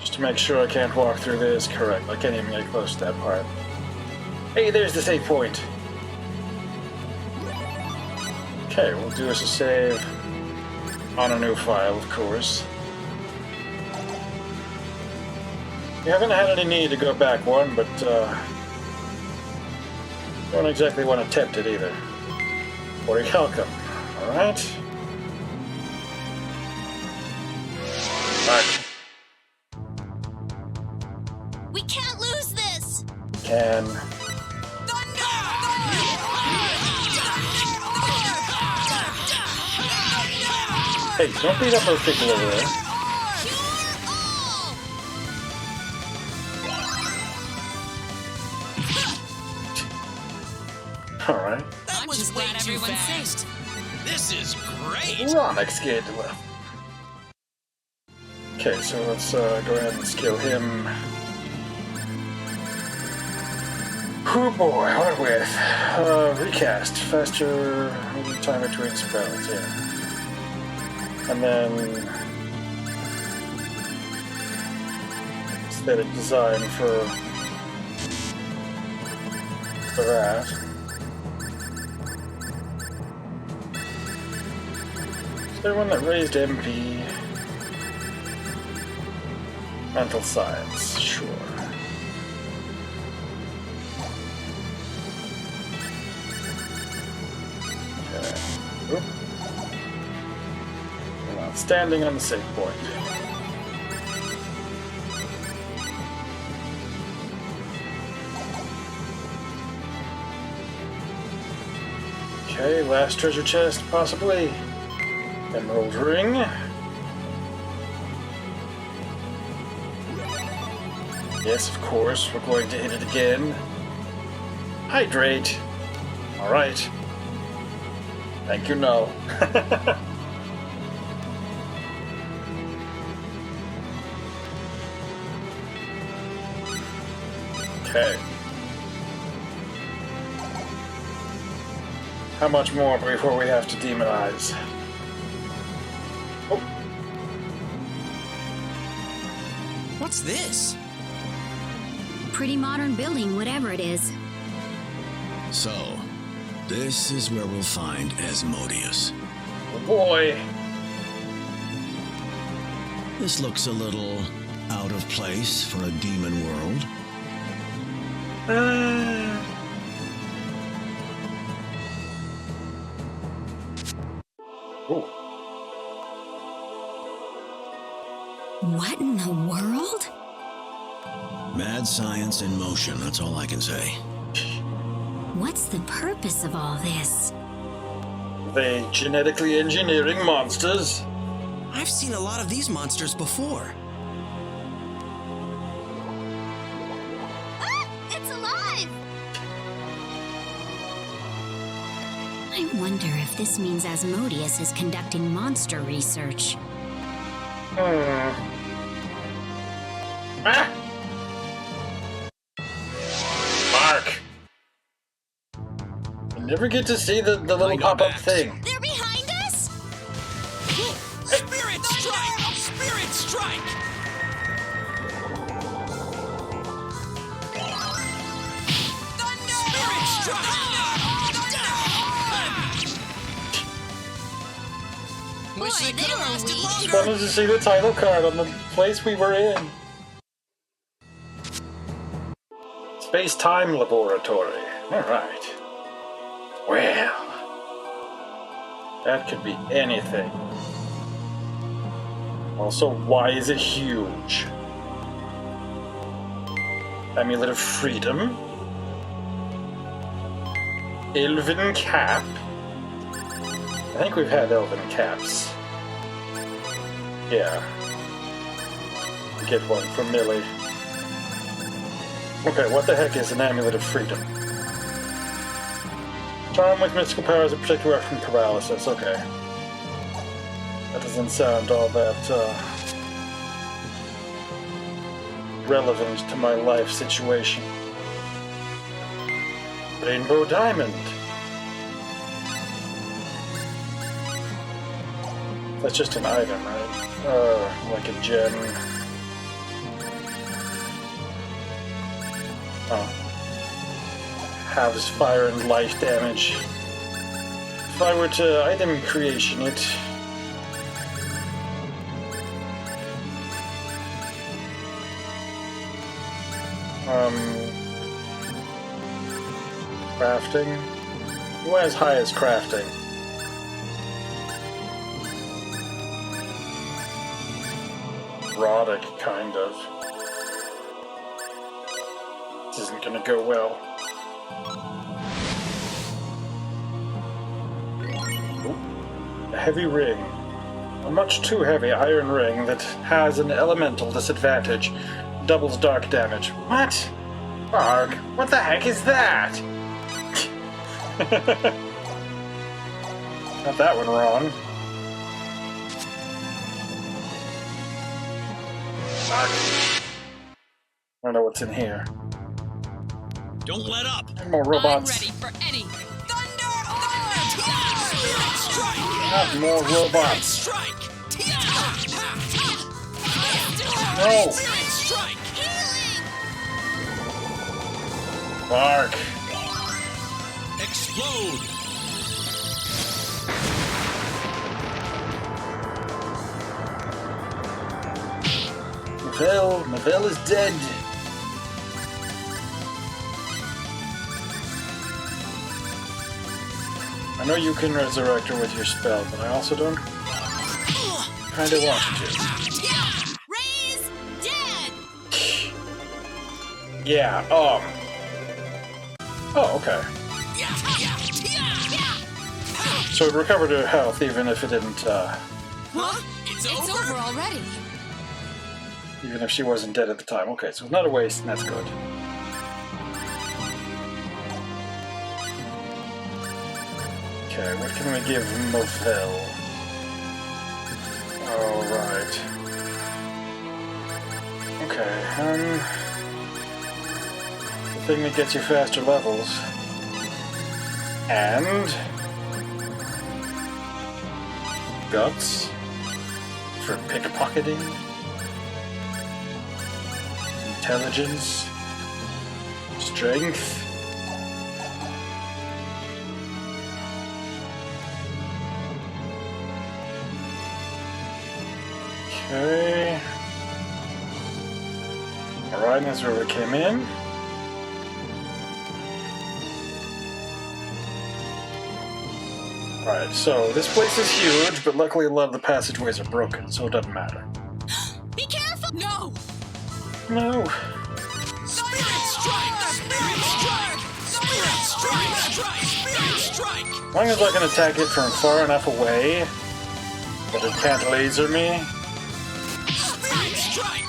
Just to make sure I can't walk through this, correct. I can't even get close to that part. Hey, there's the save point. Okay, we'll do us a save on a new file, of course. We haven't had any need to go back one, but don't exactly want to tempt it either. Or welcome, alright? Back. we can't lose this! Can. Hey, don't beat up those people over there. Cure all! Alright. That I'm was just way glad too everyone's fast. safe. This is great! Ronix scared to left. Okay, so let's go ahead and skill him. Oh boy, what with? Recast. Faster time between spells, yeah. And then aesthetic design for that. Is there one that raised MP? Mental science, sure. Okay. Oop. We're not standing on the save point. Okay, last treasure chest, possibly. Emerald ring. Yes, of course, we're going to hit it again. Hydrate. Alright. Thank you, no. Okay. How much more before we have to demonize? Oh. What's this? pretty modern building, whatever it is. So, this is where we'll find Asmodeus. Oh boy. This looks a little out of place for a demon world. Ooh. What in the world? Mad science in motion, that's all I can say. What's the purpose of all this? They genetically engineering monsters? I've seen a lot of these monsters before. Ah! It's alive! I wonder if this means Asmodeus is conducting monster research. Ah! Mark! You never get to see the little pop-up thing. They're behind us? Spirit strike! Spirit strike! Spirit strike! Wish they could have lasted Just longer. wanted to see the title card on the place we were in. Space-time laboratory. Alright. Well, that could be anything. Also, why is it huge? Amulet of Freedom. Elven Cap. I think we've had Elven Caps. Yeah. Get one from Millie. Okay, what the heck is an Amulet of Freedom? Charm with mystical powers that protect you from paralysis. Okay. That doesn't sound all that, relevant to my life situation. Rainbow Diamond. That's just an item, right? Like a gem. Oh. Halves fire and light damage. If I were to item creation it... Crafting? Who has highest crafting? Erotic, kind of. This isn't gonna go well. Ooh. A heavy ring. A much too heavy iron ring that has an elemental disadvantage. Doubles dark damage. What? Arg, what the heck is that? Got that one wrong. I don't know what's in here. Don't let up! More robots. I'm ready for anything. Spirit strike! Not more robots. Strike! No! Spirit strike! Bark. Explode! Mavell is dead. I know you can resurrect her with your spell, but I also don't kinda want you to. Ray's dead! Yeah, oh, okay. So it recovered her health even if it didn't, Huh? It's over already. even if she wasn't dead at the time. Okay, so it's not a waste, and that's good. Okay, what can we give Mavell? Alright. Okay, the thing that gets you faster levels. And... Guts? For pickpocketing? Intelligence? strength. Okay. Alright, that's where we came in. Alright, so this place is huge, but luckily a lot of the passageways are broken, so it doesn't matter. Be careful! No! No. Spirit strike! Spirit strike! Spirit strike! Spirit strike! As long as I can attack it from far enough away that it can't laser me, Spirit strike!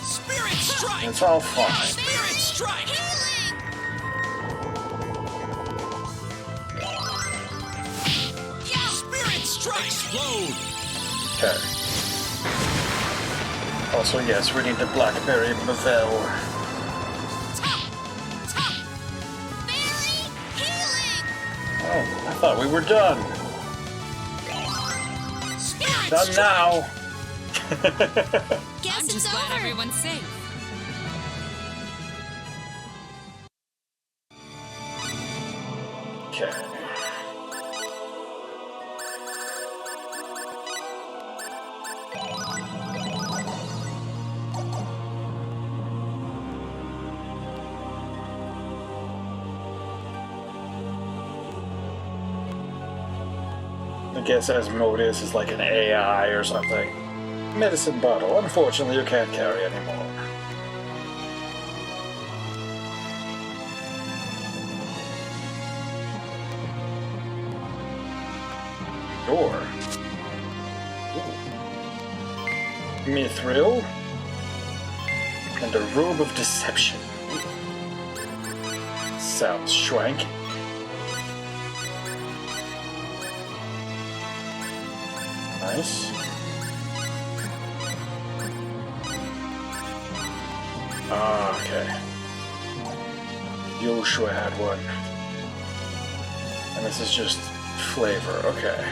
Spirit strike! it's all fine. Spirit strike! Spirit strike! Explode! Okay. Also, yes, we need the Blackberry Mavel. Oh, I thought we were done. Spirit Done strike! now. Guess I'm it's just glad over. everyone's safe. Okay. I guess Asmodeus is like an AI or something. Medicine bottle. Unfortunately, you can't carry anymore. Door. Ooh. Mithril. And a robe of deception. Sounds schwank. Nice. Ah, okay. Joshua had one. And this is just flavor, okay.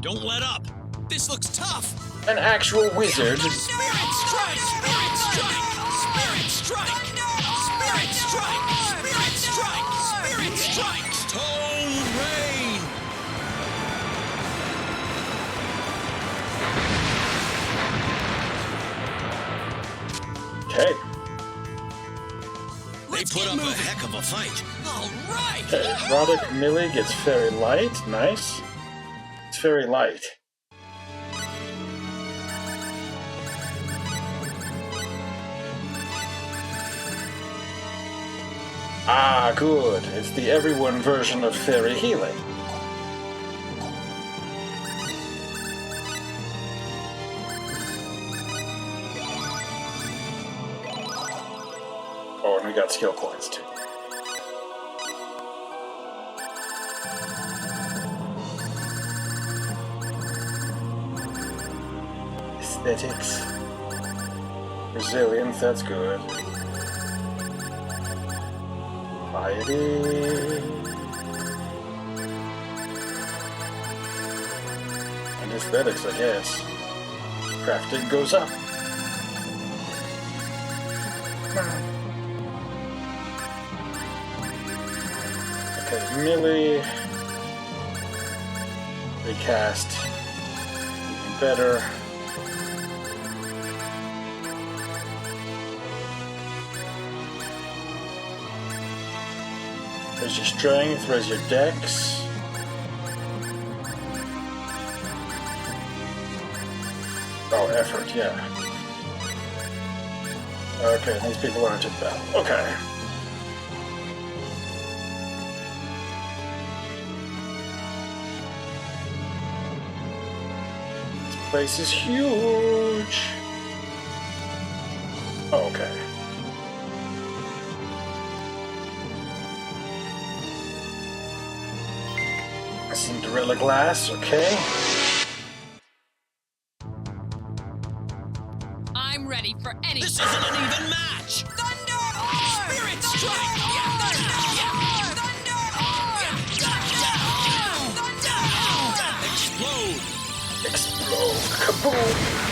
Don't let up! This looks tough! An actual wizard. Spirit strike! Spirit strike! Spirit strike! Spirit strike! Spirit strike! Spirit strike! Stone rain! Okay. They put up a heck of a fight. All right! Okay. Roddick Millie gets fairy light. Nice. It's fairy light. Ah, good. It's the everyone version of fairy healing. Oh, and we got skill points too. Aesthetics. Resilience, that's good. Piety. And aesthetics, I guess. Crafting goes up. Okay, melee. Recast. Even better. There's your strength, there's your dex. Oh, effort, yeah. Okay, these people aren't in battle. Okay. This place is huge. Oh, okay. Cinderella glass, okay. I'm ready for any. This isn't an even match! Thunder! Spirit strike! Thunder! Explode! Explode. Kaboom!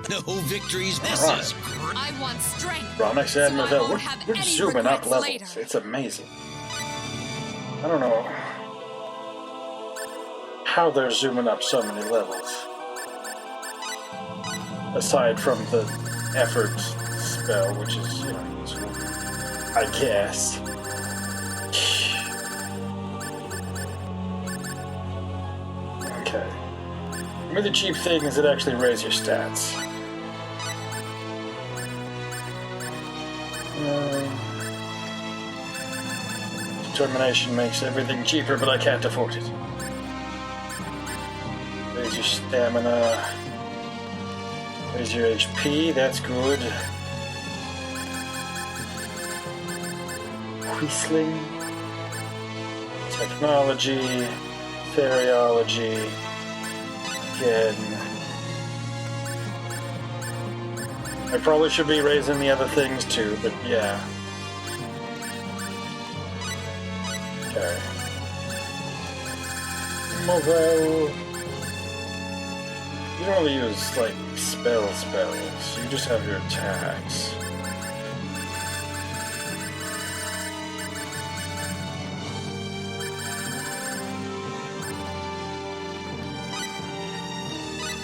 No victories. This Alright. is I want strength. Ronix so and I Mavell, won't have we're any zooming up regrets levels. later. It's amazing. I don't know how they're zooming up so many levels. Aside from the effort spell, which is, you know, useful, I guess. Okay. Really cheap things that actually raise your stats. Determination makes everything cheaper, but I can't afford it. Raise your stamina. Raise your HP, that's good. Whistling. Technology. Theriology. Again. I probably should be raising the other things too, but yeah. Okay. Mobile. You don't really use, like, spells. You just have your attacks.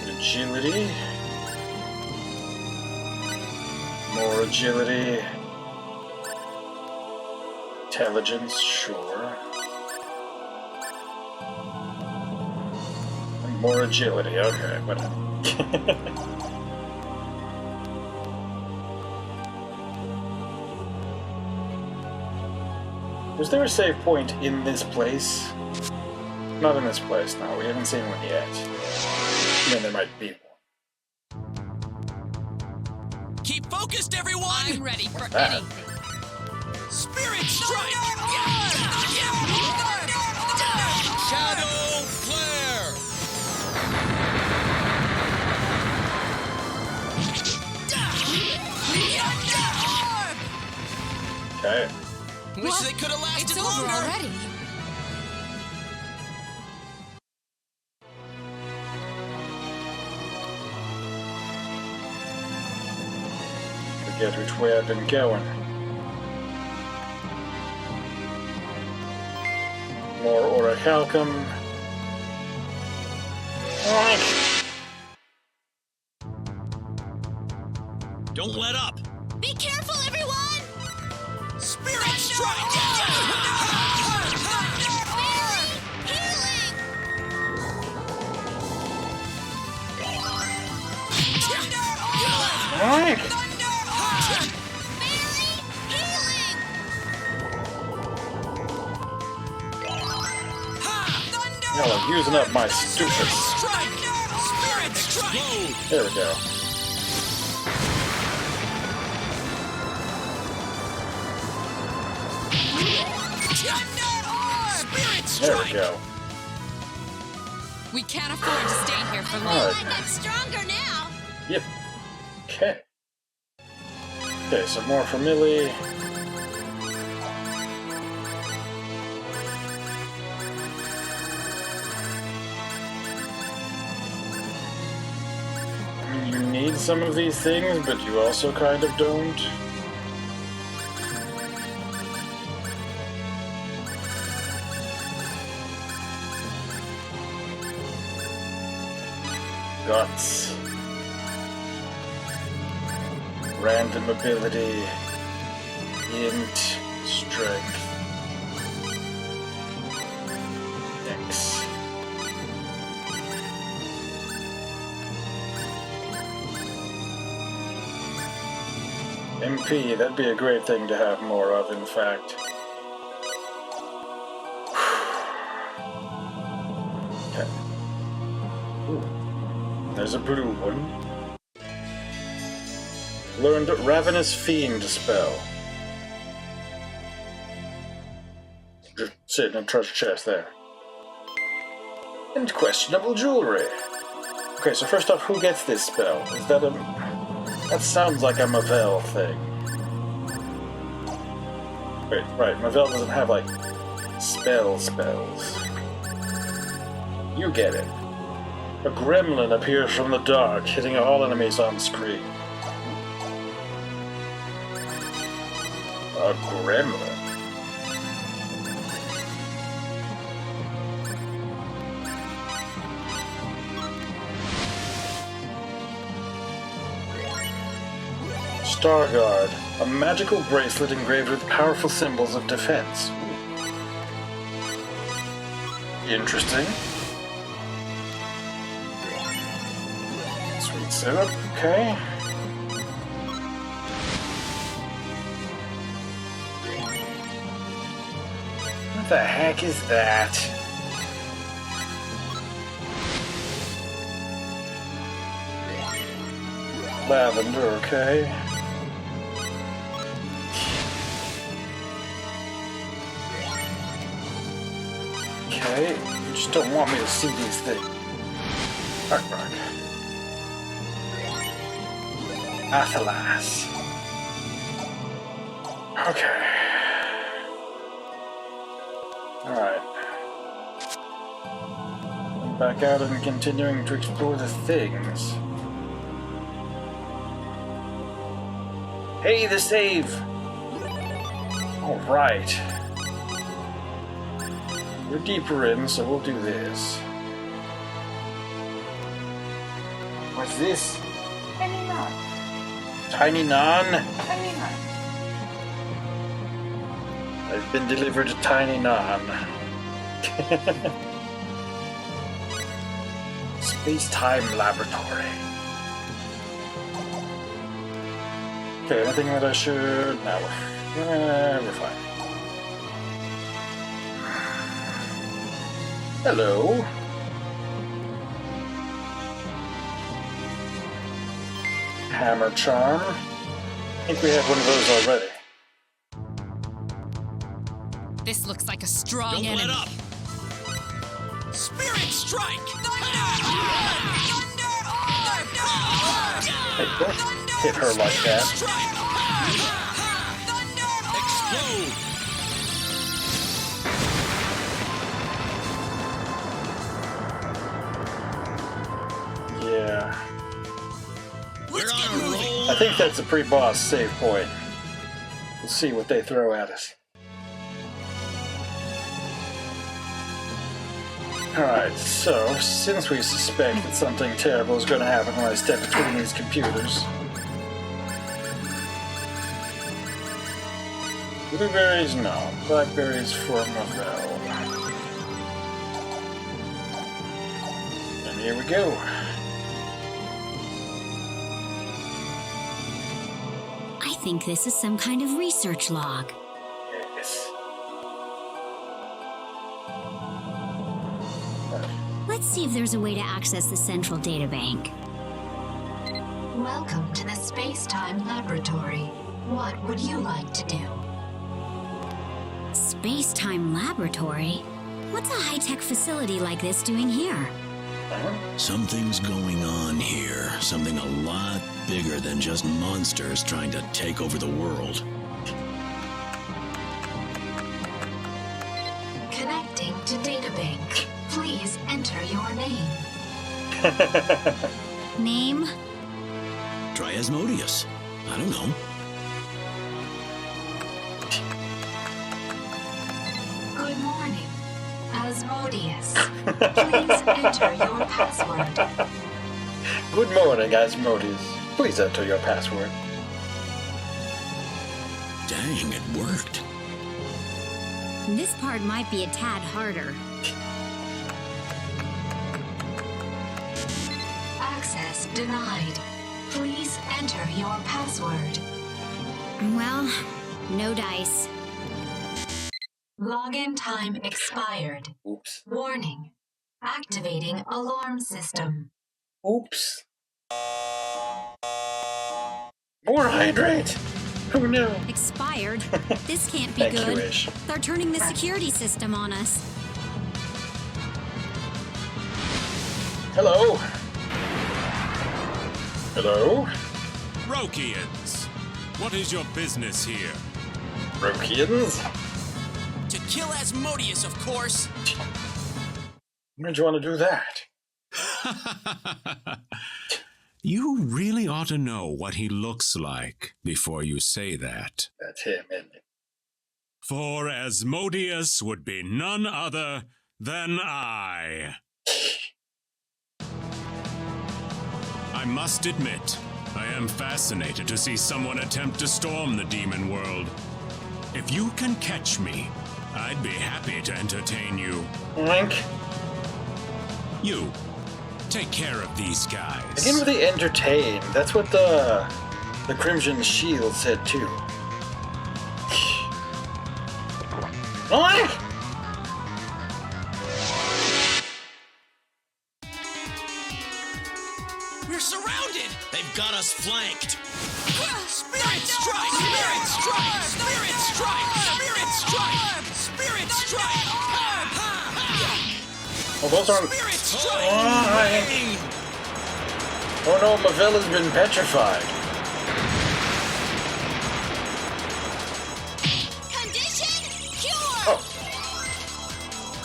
Agility. More agility. Intelligence, sure. And more agility, okay, whatever. Was there a save point in this place? Not in this place, no. We haven't seen one yet. I mean, there might be one. Keep focused, everyone! I'm ready for that? anything. Spirit strike! Shadow flare! Okay. Wish What? they could have lasted It's over longer. already. Forget which way I've been going. More orichalcum. Don't let up. Be careful, everyone! Spirit strike! Y'all are using up my stupid. Strike! Spirit strike! There we go. Spirit There we strike! go. We can't afford to stay here for I long. feel like I'm stronger now. Yep. Okay. Okay, so more for Millie. I mean, you need some of these things, but you also kind of don't. Guts. Random ability. Int. Strength. X. MP, that'd be a great thing to have more of, in fact. Okay. Ooh. There's a blue one. Learned Ravenous Fiend spell. Just sitting in a treasure chest there. And questionable jewelry. Okay, so first off, who gets this spell? Is that a... That sounds like a Mavell thing. Wait, right, Mavell doesn't have, like, Spells. You get it. A gremlin appears from the dark, hitting all enemies on screen. A gremlin? Starguard, a magical bracelet engraved with powerful symbols of defense. Interesting. Sweet syrup, okay. What the heck is that? Lavender, okay. Okay, you just don't want me to see these things. Heartburn. Athalas. Okay. Alright. I'm back out and continuing to explore the things. Hey, the save! Alright. We're deeper in, so we'll do this. What's this? Tiny Nun. Tiny Nun? Tiny Nun. I've been delivered a Tiny Nun. Space-time laboratory. Okay, anything that I should... No, we're fine. Hello. Hammer charm. I think we have one of those already. This looks like a strong Don't enemy. let up! Spirit strike! Hey, don't hit her like that. Explode! Yeah. We're on a roll! I think that's a pre-boss save point. We'll see what they throw at us. Alright, so, since we suspect that something terrible is going to happen when I step between these computers... Blueberries, no. Blackberries for Mavel. And here we go. I think this is some kind of research log. Yes. Let's see if there's a way to access the central databank. Welcome to the Space-Time Laboratory. What would you like to do? Space-Time Laboratory? What's a high-tech facility like this doing here? Something's going on here. Something a lot bigger than just monsters trying to take over the world. Connecting to databank. Please enter your name. Name? Try Asmodeus. I don't know. Good morning. Asmodeus. Please enter your password. Good morning, Asmodeus. Please enter your password. Dang, it worked. This part might be a tad harder. Access denied. Please enter your password. Well, no dice. Login time expired. Oops. Warning. Activating alarm system. Oops. More hydrate! Oh no. Expired? This can't be Thank good. you, Ish. They're turning the security system on us. Hello? Hello? Rokians, what is your business here? Rokians? To kill Asmodeus, of course. Why did you want to do that? You really ought to know what he looks like before you say that. That's him, isn't it? For Asmodeus would be none other than I. I must admit, I am fascinated to see someone attempt to storm the demon world. If you can catch me, I'd be happy to entertain you. Link. You, take care of these guys. Again with the entertain. That's what the Crimson Shield said too. What? We're surrounded! They've got us flanked. Spirit strike! Spirit strike! Spirit strike! Spirit strike! Spirit strike! Oh, those aren't. Spirit strike! Oh no, Mavella's been petrified. Condition cure. Oh.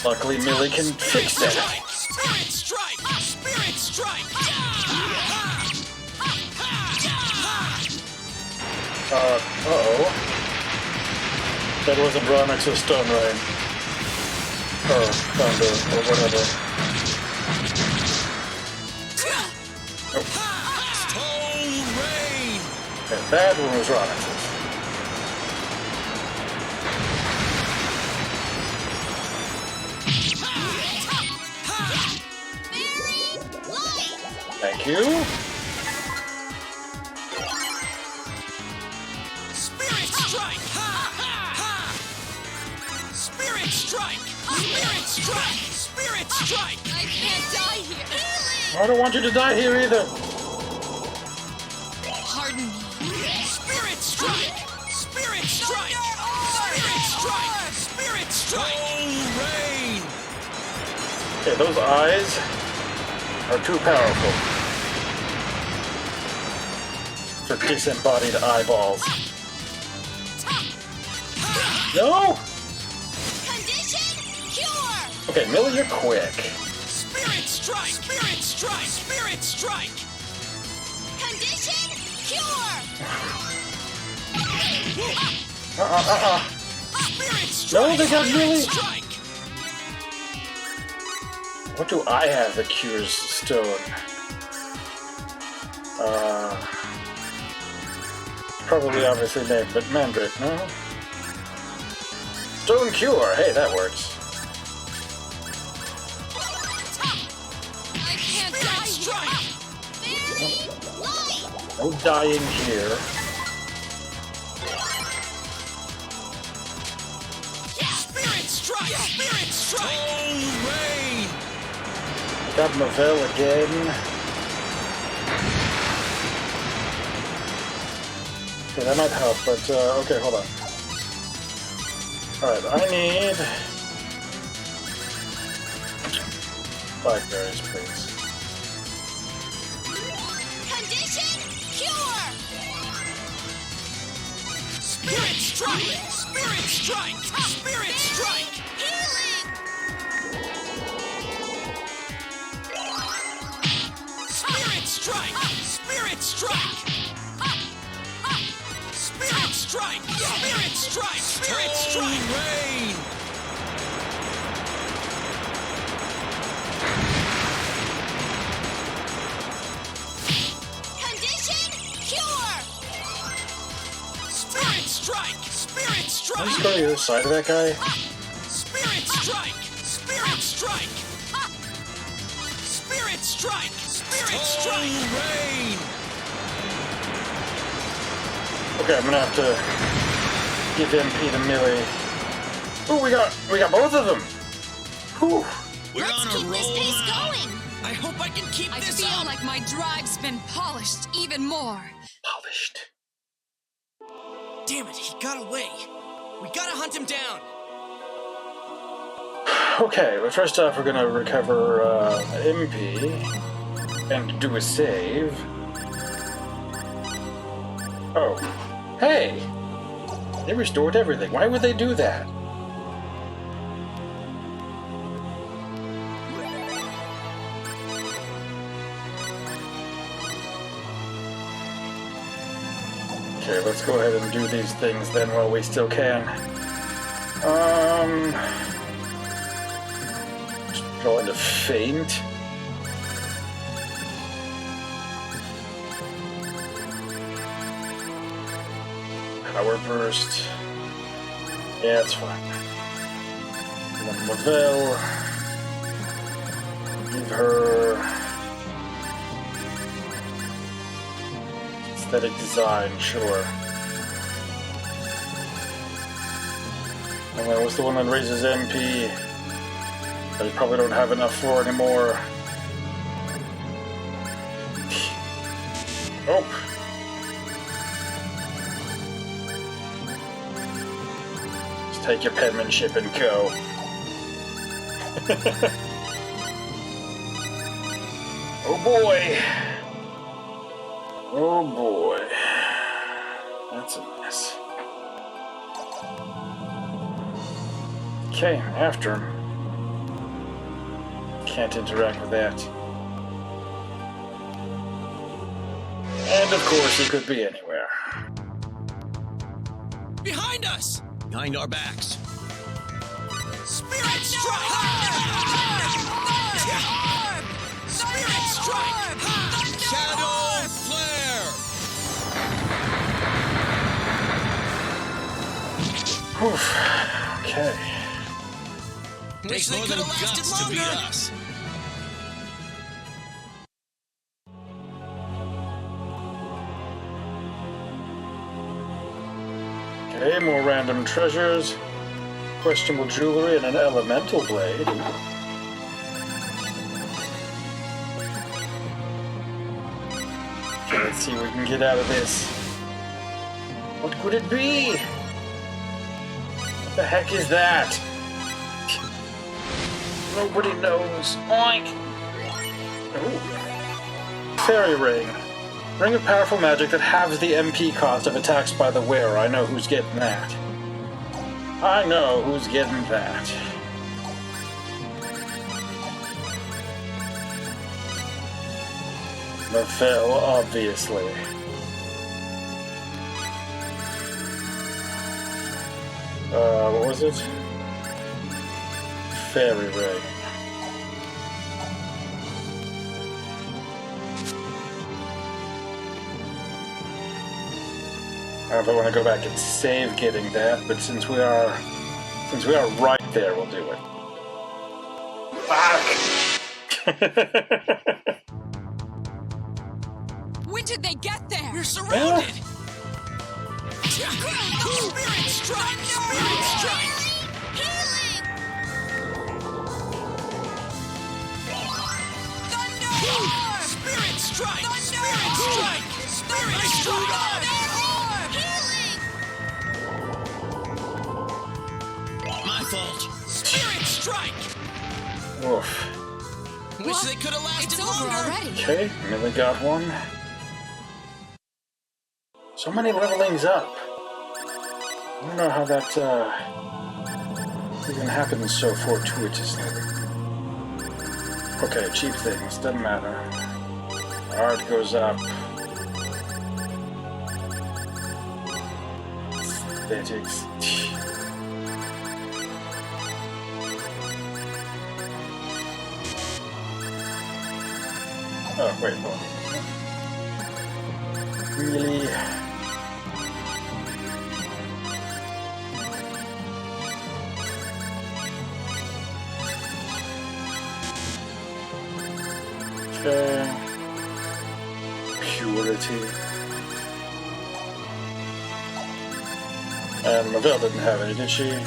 Luckily, Millie can fix that. Spirit strike! Spirit strike! Uh-oh. That wasn't Bronix's stun rain. Or thunder, or whatever. Stone rain! And that one was Ronix's. Thank you. Spirit strike! Spirit strike! Spirit strike! Spirit strike! I can't die here. I don't want you to die here either. Pardon me. Spirit strike! Spirit strike! Spirit strike! Spirit strike! Stone rain! Okay, those eyes are too powerful for disembodied eyeballs. No! Condition cure. Okay, Millie, you're quick. Spirit strike! Spirit strike! Spirit strike! Condition cure. Spirit strike! No, they got Millie. Strike! What do I have that cures stone? Probably obviously named, but Mandrake, no? Stone cure, hey, that works. I can't die Strike! Very light. No dying here. Spirit strike! Spirit strike! Stone rain! Got Mavelle again. Okay, that might help, but okay, hold on. Alright, I need blackberries, please. Condition cure. Spirit strike! Spirit strike! Spirit strike! Healing. Spirit strike! Spirit strike! Spirit strike! Spirit strike! Spirit strike! Rain! Condition cure. Spirit strike! Spirit Can I strike! just go to the other side of that guy? Spirit strike! Spirit strike! Spirit strike! Spirit strike! Rain! Okay, I'm gonna have to give MP to Millie. Ooh, we got both of them. Whew. We're Let's on a keep this roll pace now. going. I hope I can keep I this feel up! like my drive's been polished even more. Polished. Damn it, he got away. We gotta hunt him down. Okay, but first off, we're gonna recover MP and do a save. Oh, hey! They restored everything. Why would they do that? Okay, let's go ahead and do these things then while we still can. Just go into feint. Power burst. Yeah, it's fine. And then Lavelle. Give her aesthetic design, sure. And then what's the one that raises MP that I probably don't have enough for anymore? Nope. Just take your penmanship and go. Oh boy. Oh boy. That's a mess. Okay, after him. Can't interact with that. And of course, he could be anywhere. Behind us! Behind our backs. Spirit strike! Spirit strike! Shadow flare! Oof. Okay. Takes more than guts to beat us. Okay, more random treasures. Questionable jewelry and an elemental blade. Okay, let's see what we can get out of this. What could it be? What the heck is that? Nobody knows. Oink! Ooh. Fairy ring. Ring of powerful magic that halves the MP cost of attacks by the wearer. I know who's getting that. I know who's getting that. Lavelle, obviously. What was it? Fairy ring. I don't know if I want to go back and save getting that, but since we are right there, we'll do it. Fuck! When did they get there? We're surrounded! Spirit strike! Spirit strike! Healing! Thunder! Spirit strike! Spirit strike! Spirit strike! My fault. Spirit strike! Oof. Wish they could have lasted It's over longer. already. Okay, Millie got one. So many levelings up. I don't know how that even happens so fortuitously. Okay, cheap things, doesn't matter. Art goes up. Aesthetics. Oh, wait, hold on. Really? Okay. Purity. And Lavelle didn't have any, did she? No.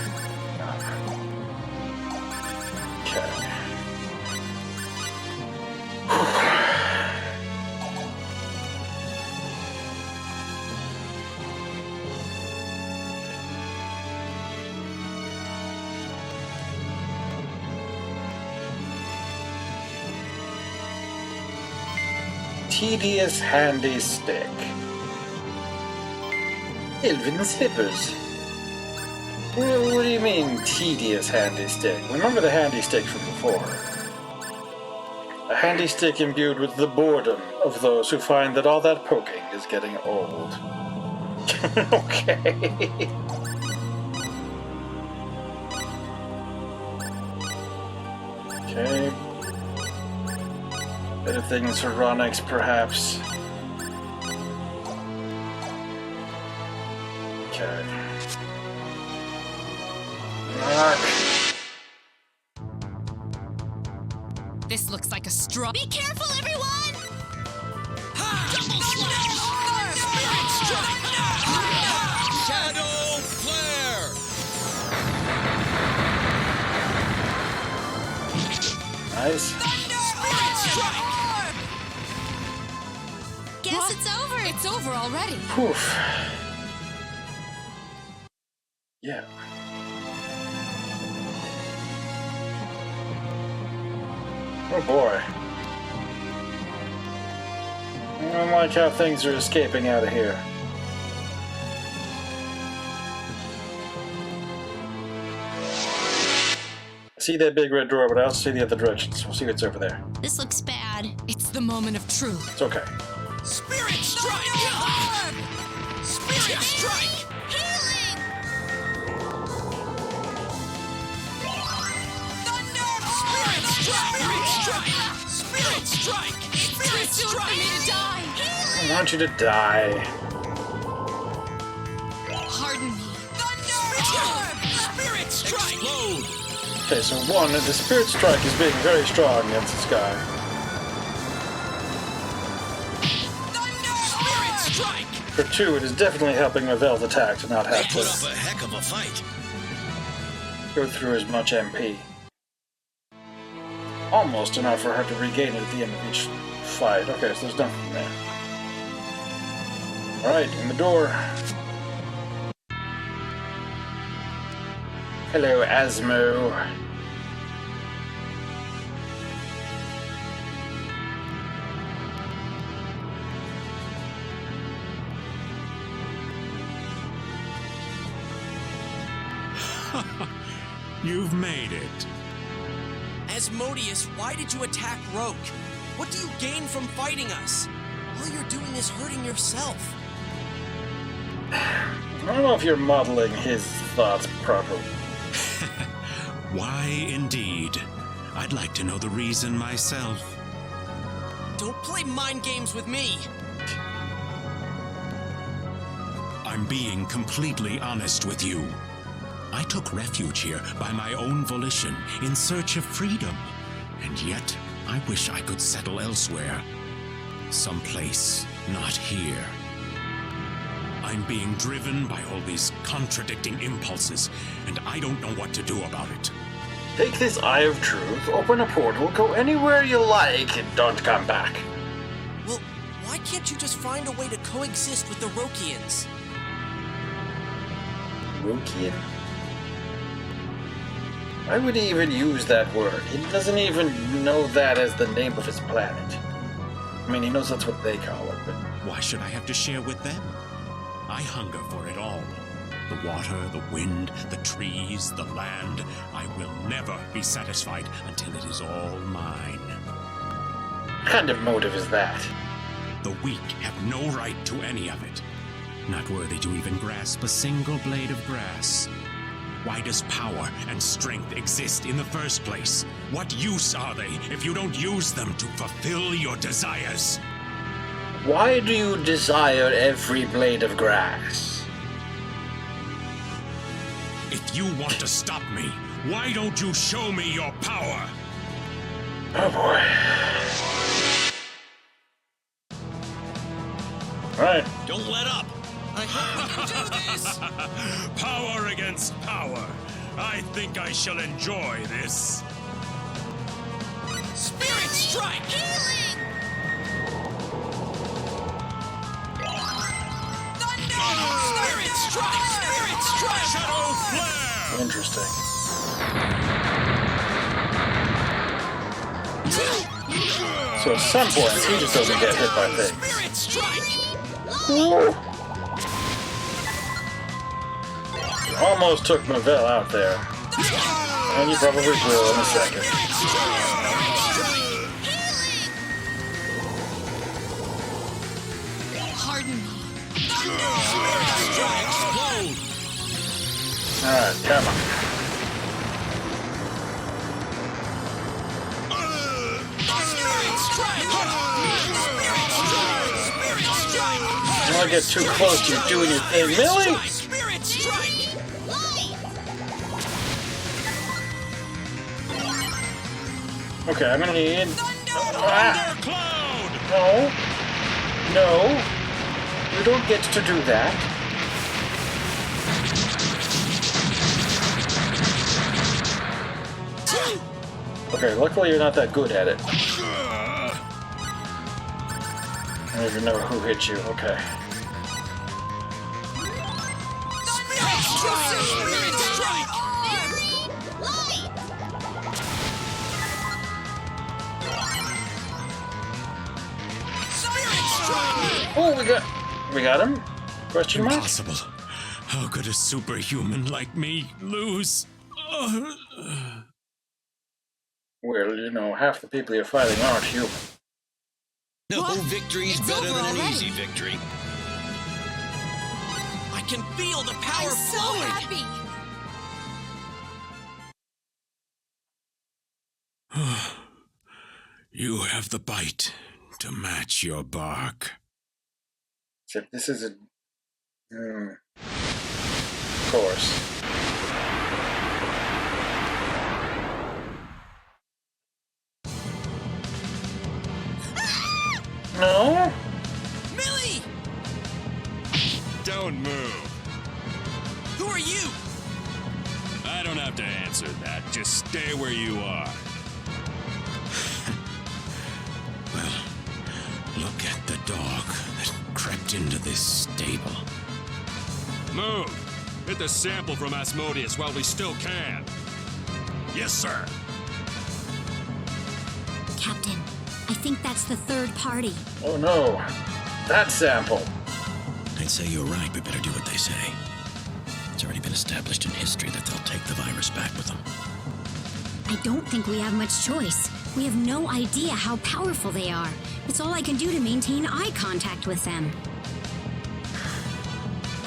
Okay. Tedious handy stick. Elven slippers. Well, what do you mean, tedious handy stick? Remember the handy stick from before. A handy stick imbued with the boredom of those who find that all that poking is getting old. Okay. Okay. Better things for Ronix, perhaps. Okay. Mark. This looks like a straw. Be careful, everyone! Double slash! Spirit strike! Shadow flare! Nice. Spirit strike! Guess it's over. It's over already. Poof. Yeah. Oh boy. I don't like how things are escaping out of here. I see that big red door, but I also see the other directions. We'll see what's over there. This looks bad. It's the moment of truth. It's okay. Spirit strike! Spirit strike! Healing! Spirit strike! Spirit strike! Spirit strike! Spirit Too soon for me to die. I want you to die. Pardon me. Spirit strike! Explode! Okay, so one, the Spirit Strike is being very strong against this guy. Spirit strike! For two, it is definitely helping Ravel's attack to not They have put up to a heck of a fight. go through as much MP. Almost enough for her to regain it at the end of each fight. Okay, so there's nothing there. Alright, in the door. Hello, Asmo. You've made it. Asmodeus, why did you attack Roke? What do you gain from fighting us? All you're doing is hurting yourself. I don't know if you're modeling his thoughts properly. Why, indeed? I'd like to know the reason myself. Don't play mind games with me. I'm being completely honest with you. I took refuge here by my own volition in search of freedom. And yet, I wish I could settle elsewhere. Someplace not here. I'm being driven by all these contradicting impulses, and I don't know what to do about it. Take this Eye of Truth, open a portal, go anywhere you like, and don't come back. Well, why can't you just find a way to coexist with the Rokians? Rokian? Why would he even use that word? He doesn't even know that as the name of his planet. I mean, he knows that's what they call it, but... Why should I have to share with them? I hunger for it all. The water, the wind, the trees, the land. I will never be satisfied until it is all mine. What kind of motive is that? The weak have no right to any of it. Not worthy to even grasp a single blade of grass. Why does power and strength exist in the first place? What use are they if you don't use them to fulfill your desires? Why do you desire every blade of grass? If you want to stop me, why don't you show me your power? Oh boy. Alright. Don't let up! I hope we can do this! Power against power. I think I shall enjoy this. Spirit strike! Healing! Spirit strike! Spirit strike! Shadow flare! Interesting. So at some point, he just doesn't get hit by things. Spirit strike! Almost took Mavell out there. And you probably will in a second. Pardon me. Alright, come on. Don't get too close to you doing your thing, Millie! Spirit strike! Okay, I'm gonna need... Thundercloud! No. No. You don't get to do that. Okay, luckily you're not that good at it. I don't even know who hit you. Okay. Spirit strike! Spirit strike! Spirit strike! Oh, we got him? Question mark? Impossible. How could a superhuman like me lose? Well, you know, half the people you're fighting aren't human. No victory's It's better over than an already. easy victory. I can feel the power I'm so flowing. happy. You have the bite to match your bark. Except this is a... Of course. No? Millie! Don't move. Who are you? I don't have to answer that. Just stay where you are. Well, look at the dog that crept into this stable. Move! Hit the sample from Asmodeus while we still can. Yes, sir. Captain, I think that's the third party. Oh no. That sample. I'd say you're right, but better do what they say. It's already been established in history that they'll take the virus back with them. I don't think we have much choice. We have no idea how powerful they are. It's all I can do to maintain eye contact with them.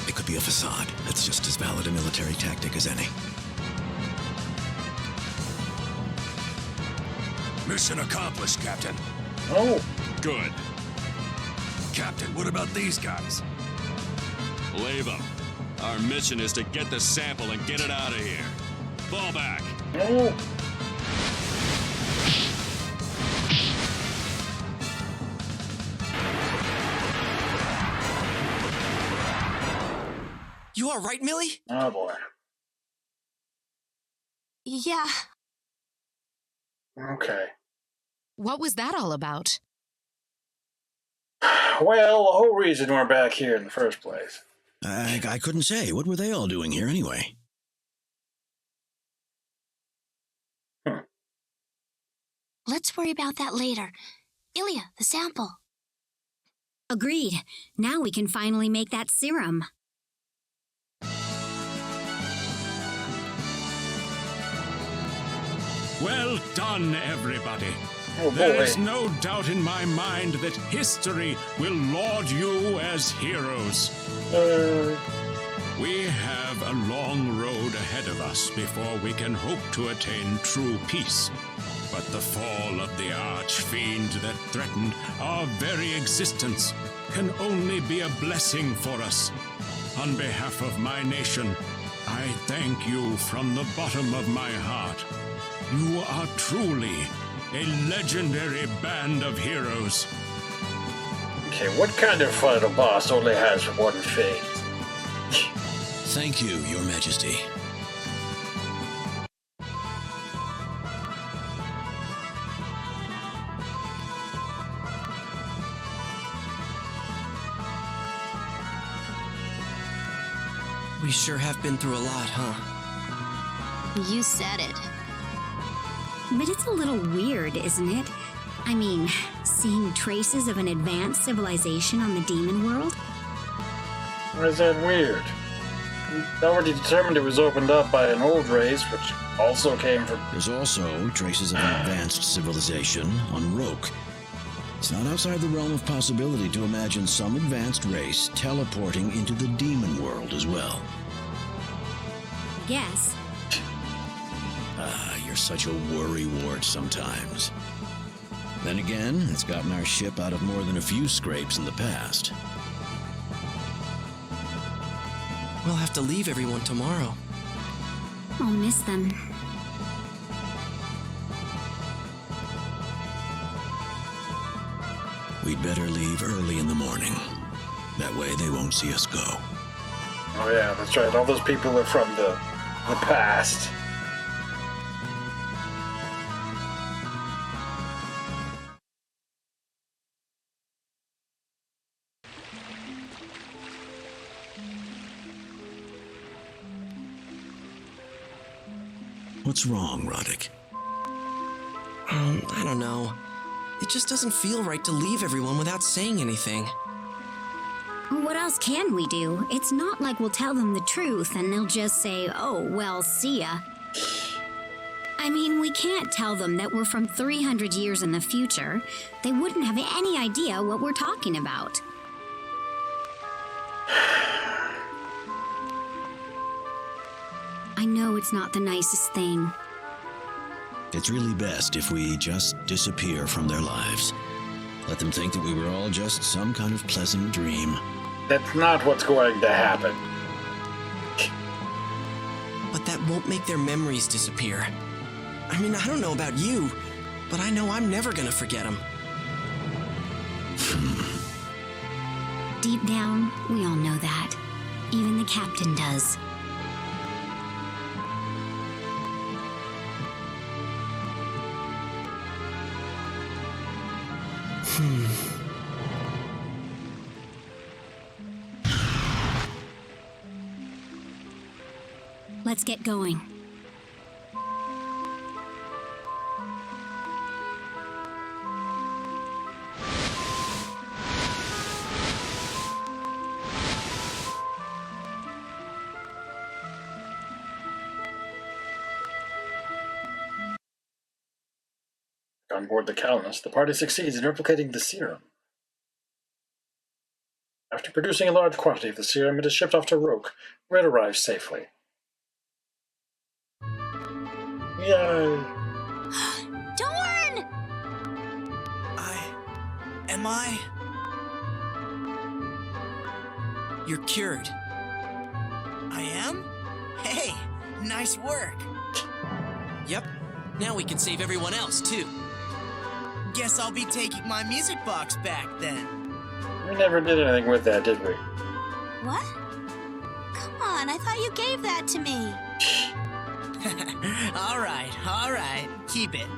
It could be a facade. That's just as valid a military tactic as any. Mission accomplished, Captain. Oh. Good. Captain, what about these guys? Leave them. Our mission is to get the sample and get it out of here. Fall back. No. You all right, Millie? Oh boy. Yeah. Okay. What was that all about? Well, the whole reason we're back here in the first place. I couldn't say. What were they all doing here anyway? Let's worry about that later. Ilya, the sample. Agreed. Now we can finally make that serum. Well done, everybody. Oh boy. There is no doubt in my mind that history will laud you as heroes. We have a long road ahead of us before we can hope to attain true peace. But the fall of the arch-fiend that threatened our very existence can only be a blessing for us. On behalf of my nation, I thank you from the bottom of my heart. You are truly a legendary band of heroes. Okay, what kind of final boss only has one phase? Thank you, Your Majesty. We sure have been through a lot, huh? You said it. But it's a little weird, isn't it? I mean, seeing traces of an advanced civilization on the demon world? Why is that weird? We already determined it was opened up by an old race, which also came from... There's also traces of an advanced civilization on Roke. It's not outside the realm of possibility to imagine some advanced race teleporting into the demon world as well. guess. You're such a worrywart sometimes. Then again, it's gotten our ship out of more than a few scrapes in the past. We'll have to leave everyone tomorrow. I'll miss them. We'd better leave early in the morning. That way they won't see us go. Oh yeah, that's right. All those people are from the past. What's wrong, Roddick? I don't know. It just doesn't feel right to leave everyone without saying anything. What else can we do? It's not like we'll tell them the truth and they'll just say, oh, well, see ya. I mean, we can't tell them that we're from 300 years in the future. They wouldn't have any idea what we're talking about. I know it's not the nicest thing. It's really best if we just disappear from their lives. Let them think that we were all just some kind of pleasant dream. That's not what's going to happen. But that won't make their memories disappear. I mean, I don't know about you, but I know I'm never gonna forget them. Deep down, we all know that. Even the captain does. Let's get going. On board the Calnus, the party succeeds in replicating the serum. After producing a large quantity of the serum, it is shipped off to Roke, where it arrives safely. Yay! Dorn! Am I? You're cured. I am? Hey, nice work. Yep. Now we can save everyone else, too. Guess I'll be taking my music box back then. We never did anything with that, did we? What? Come on, I thought you gave that to me. All right. Keep it.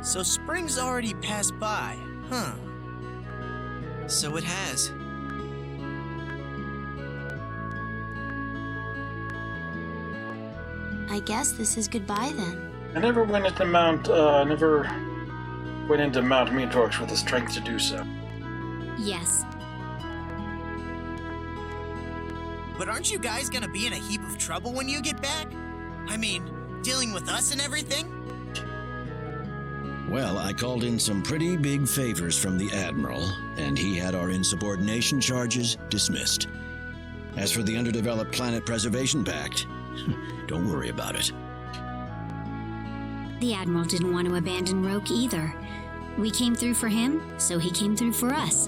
So spring's already passed by, huh? So it has. I guess this is goodbye then. I never went into Mount Meatorx with the strength to do so. Yes. But aren't you guys gonna be in a heap of trouble when you get back? I mean, dealing with us and everything? Well, I called in some pretty big favors from the Admiral, and he had our insubordination charges dismissed. As for the Underdeveloped Planet Preservation Pact, don't worry about it. The Admiral didn't want to abandon Roke either. We came through for him, so he came through for us.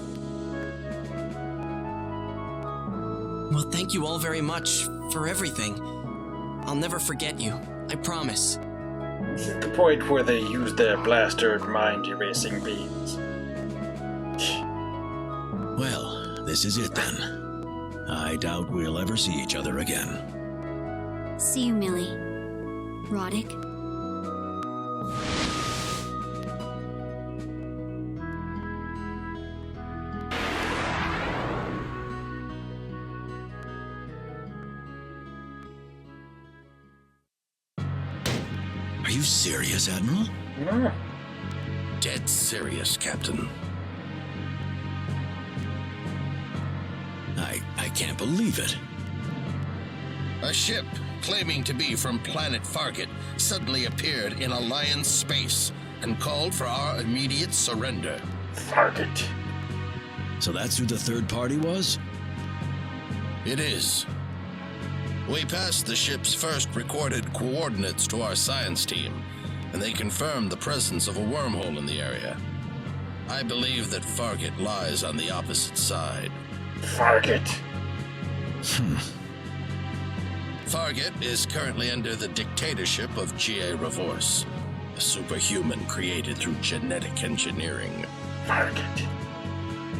Well, thank you all very much for everything. I'll never forget you. I promise. It's at the point where they use their blaster mind-erasing beams. Well, this is it then. I doubt we'll ever see each other again. See you, Millie. Roddick. Are you serious, Admiral? Yeah. Dead serious, Captain. I can't believe it. A ship claiming to be from planet Fargett suddenly appeared in Alliance space and called for our immediate surrender. Fargett. So that's who the third party was? It is. We passed the ship's first recorded coordinates to our science team, and they confirmed the presence of a wormhole in the area. I believe that Fargett lies on the opposite side. Fargett. Fargett is currently under the dictatorship of G.A. Revorse, a superhuman created through genetic engineering. Fargett.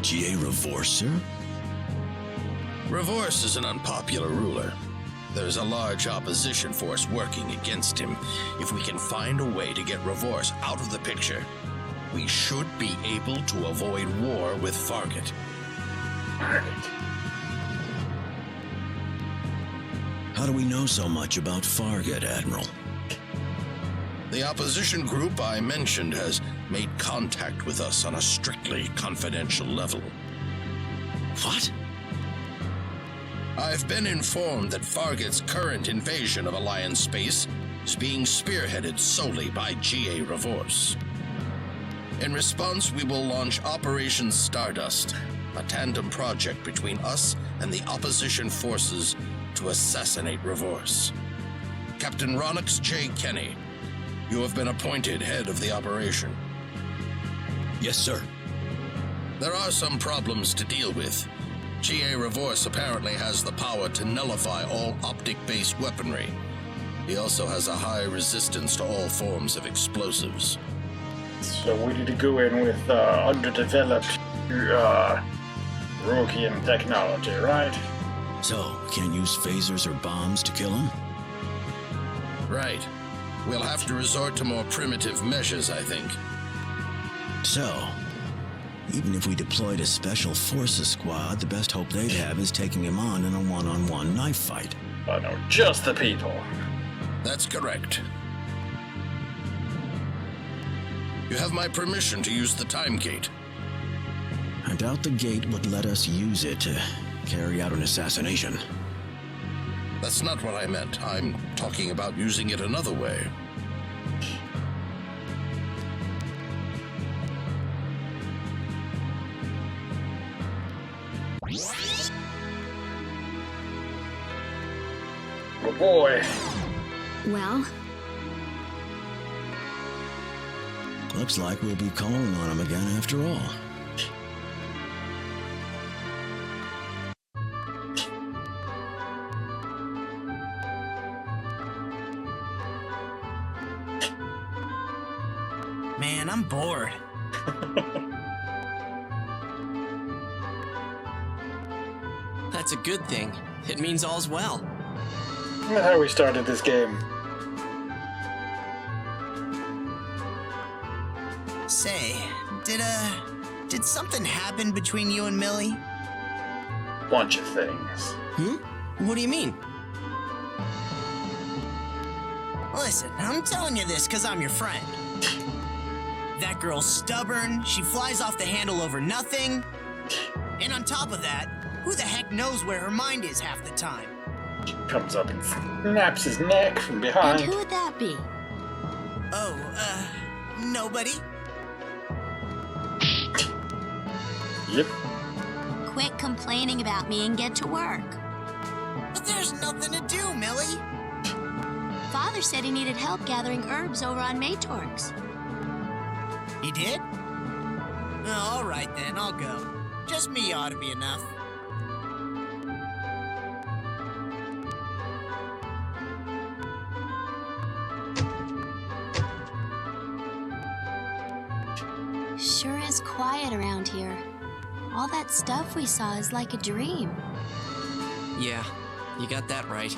G.A. Revorse, sir? Revorse is an unpopular ruler. There's a large opposition force working against him. If we can find a way to get Revorse out of the picture, we should be able to avoid war with Fargett. Fargett. How do we know so much about Fargett, Admiral? The opposition group I mentioned has made contact with us on a strictly confidential level. What? I've been informed that Fargett's current invasion of Alliance space is being spearheaded solely by G.A. Revorse. In response, we will launch Operation Stardust, a tandem project between us and the opposition forces to assassinate Revorse. Captain Ronix J. Kenny, you have been appointed head of the operation. Yes, sir. There are some problems to deal with. G.A. Revorse apparently has the power to nullify all optic-based weaponry. He also has a high resistance to all forms of explosives. So we need to go in with underdeveloped Rogian technology, right? So, we can't use phasers or bombs to kill him? Right. We'll have to resort to more primitive measures, I think. So, even if we deployed a special forces squad, the best hope they'd have is taking him on in a one-on-one knife fight. I know just the people. That's correct. You have my permission to use the time gate. I doubt the gate would let us use it to carry out an assassination. That's not what I meant. I'm talking about using it another way. Oh boy. Well, Looks like we'll be calling on him again after all. Man, I'm bored. That's a good thing. It means all's well. That's how we started this game. Say, did something happen between you and Millie? Bunch of things. What do you mean? Listen, I'm telling you this because I'm your friend. That girl's stubborn, she flies off the handle over nothing. And on top of that, who the heck knows where her mind is half the time? She comes up and snaps his neck from behind. and who would that be? Oh, nobody? Yep. Quit complaining about me and get to work. But there's nothing to do, Millie. Father said he needed help gathering herbs over on Maytorgs. He did? Oh, all right then, I'll go. Just me ought to be enough. Sure is quiet around here. All that stuff we saw is like a dream. Yeah, you got that right.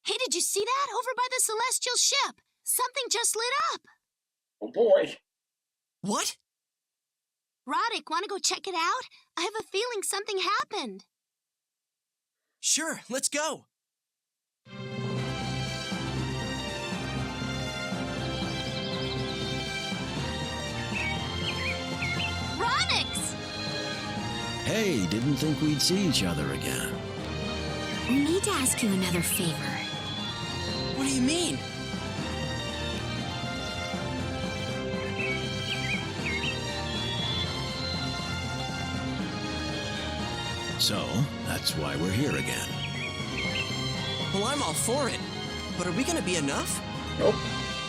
Hey, did you see that? Over by the celestial ship. Something just lit up. Oh boy. What? Roddick, want to go check it out? I have a feeling something happened. Sure, let's go. Roddick's! Hey, didn't think we'd see each other again. We need to ask you another favor. do you mean? So, that's why we're here again. Well, I'm all for it. But are we gonna be enough? Nope.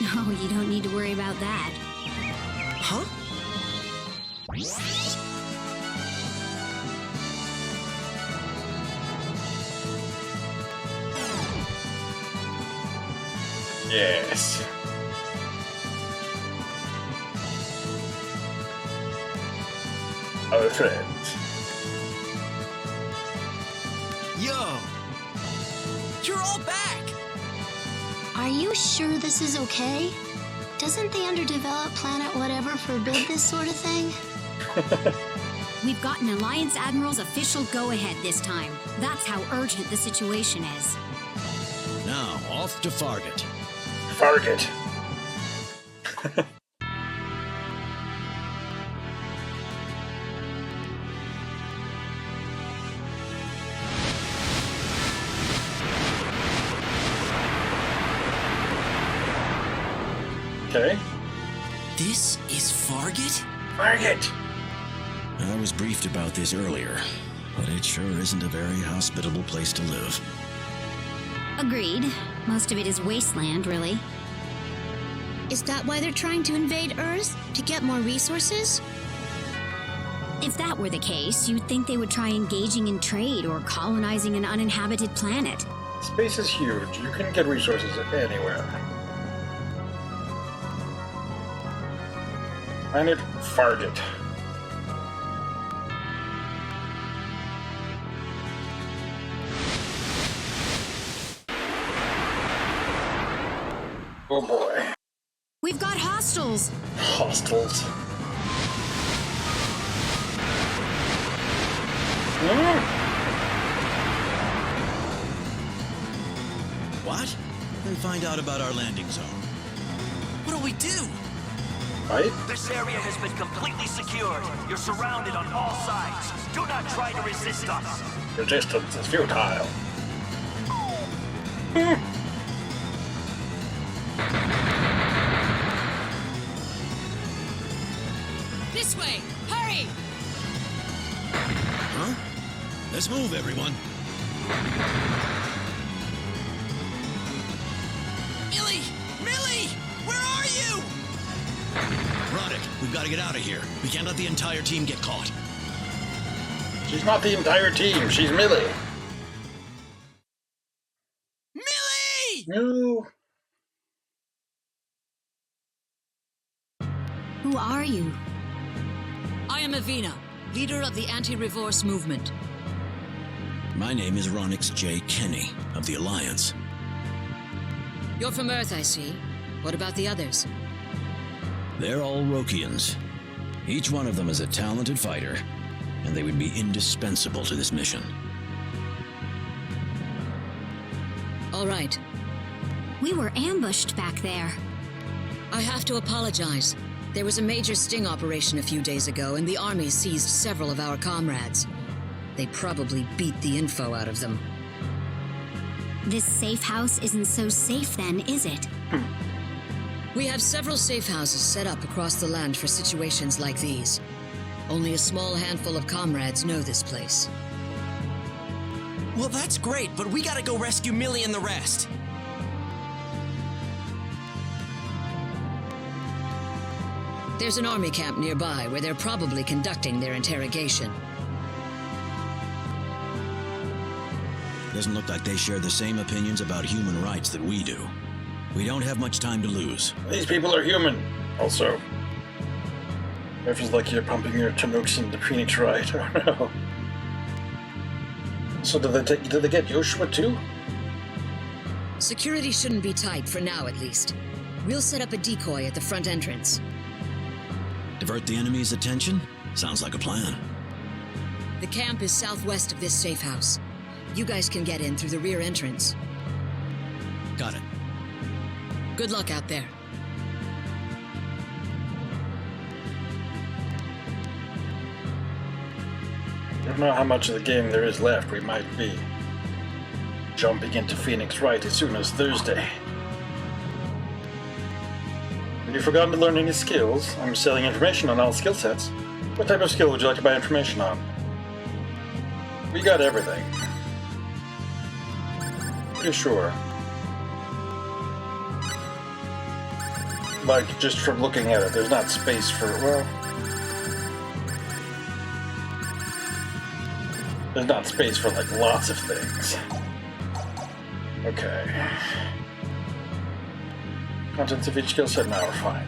No, you don't need to worry about that. Huh? Yes. Our friends. Yo! You're all back! Are you sure this is okay? Doesn't the underdeveloped planet whatever forbid this sort of thing? We've gotten Alliance Admiral's official go-ahead this time. That's how urgent the situation is. Now, off to Fargett. Fargett. Okay. This is Fargett? Fargett! I was briefed about this earlier, but it sure isn't a very hospitable place to live. Agreed. Most of it is wasteland, really. Is that why they're trying to invade Earth? To get more resources? If that were the case, you'd think they would try engaging in trade or colonizing an uninhabited planet. Space is huge. You can get resources anywhere. Planet Fargett. Oh boy. We've got hostiles! Hostiles. What? Then find out about our landing zone. What do we do? Right? This area has been completely secured. You're surrounded on all sides. Do not try to resist us. Resistance is futile. This way! Hurry! Huh? Let's move, everyone. Millie! Millie! Where are you? Roddick, we've got to get out of here. We can't let the entire team get caught. She's not the entire team. She's Millie. Millie! No. Who are you? I am Avina, leader of the anti-reverse movement. My name is Ronix J. Kenny, of the Alliance. You're from Earth, I see. What about the others? They're all Rokians. Each one of them is a talented fighter, and they would be indispensable to this mission. All right. We were ambushed back there. I have to apologize. There was a major sting operation a few days ago, and the army seized several of our comrades. They probably beat the info out of them. This safe house isn't so safe then, is it? We have several safe houses set up across the land for situations like these. Only a small handful of comrades know this place. Well, that's great, but we gotta go rescue Millie and the rest. There's an army camp nearby where they're probably conducting their interrogation. Doesn't look like they share the same opinions about human rights that we do. We don't have much time to lose. These people are human. Also, it feels like you're pumping your Tanooks into Phoenix Wright. I don't know. So did they get Joshua too? Security shouldn't be tight, for now at least. We'll set up a decoy at the front entrance. Divert the enemy's attention? Sounds like a plan. The camp is southwest of this safe house. You guys can get in through the rear entrance. Got it. Good luck out there. I don't know how much of the game there is left. We might be jumping into Phoenix Wright as soon as Thursday. Have you forgotten to learn any skills? I'm selling information on all skill sets. What type of skill would you like to buy information on? We got everything. Pretty sure. Like, just from looking at it, there's not space for, well... There's not space for, like, lots of things. Okay. Contents of each skill set now are fine.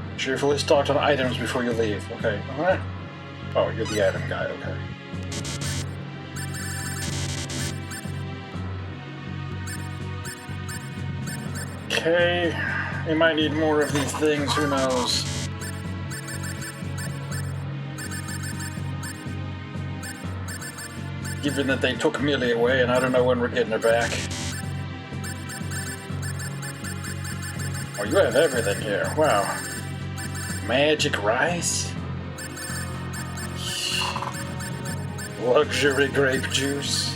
Make sure you're fully stocked on items before you leave. Okay, alright. Oh, you're the item guy, okay. Okay, we might need more of these things, who knows. Given that they took Millie away and I don't know when we're getting her back. Oh, you have everything here, wow. Magic rice? Luxury grape juice?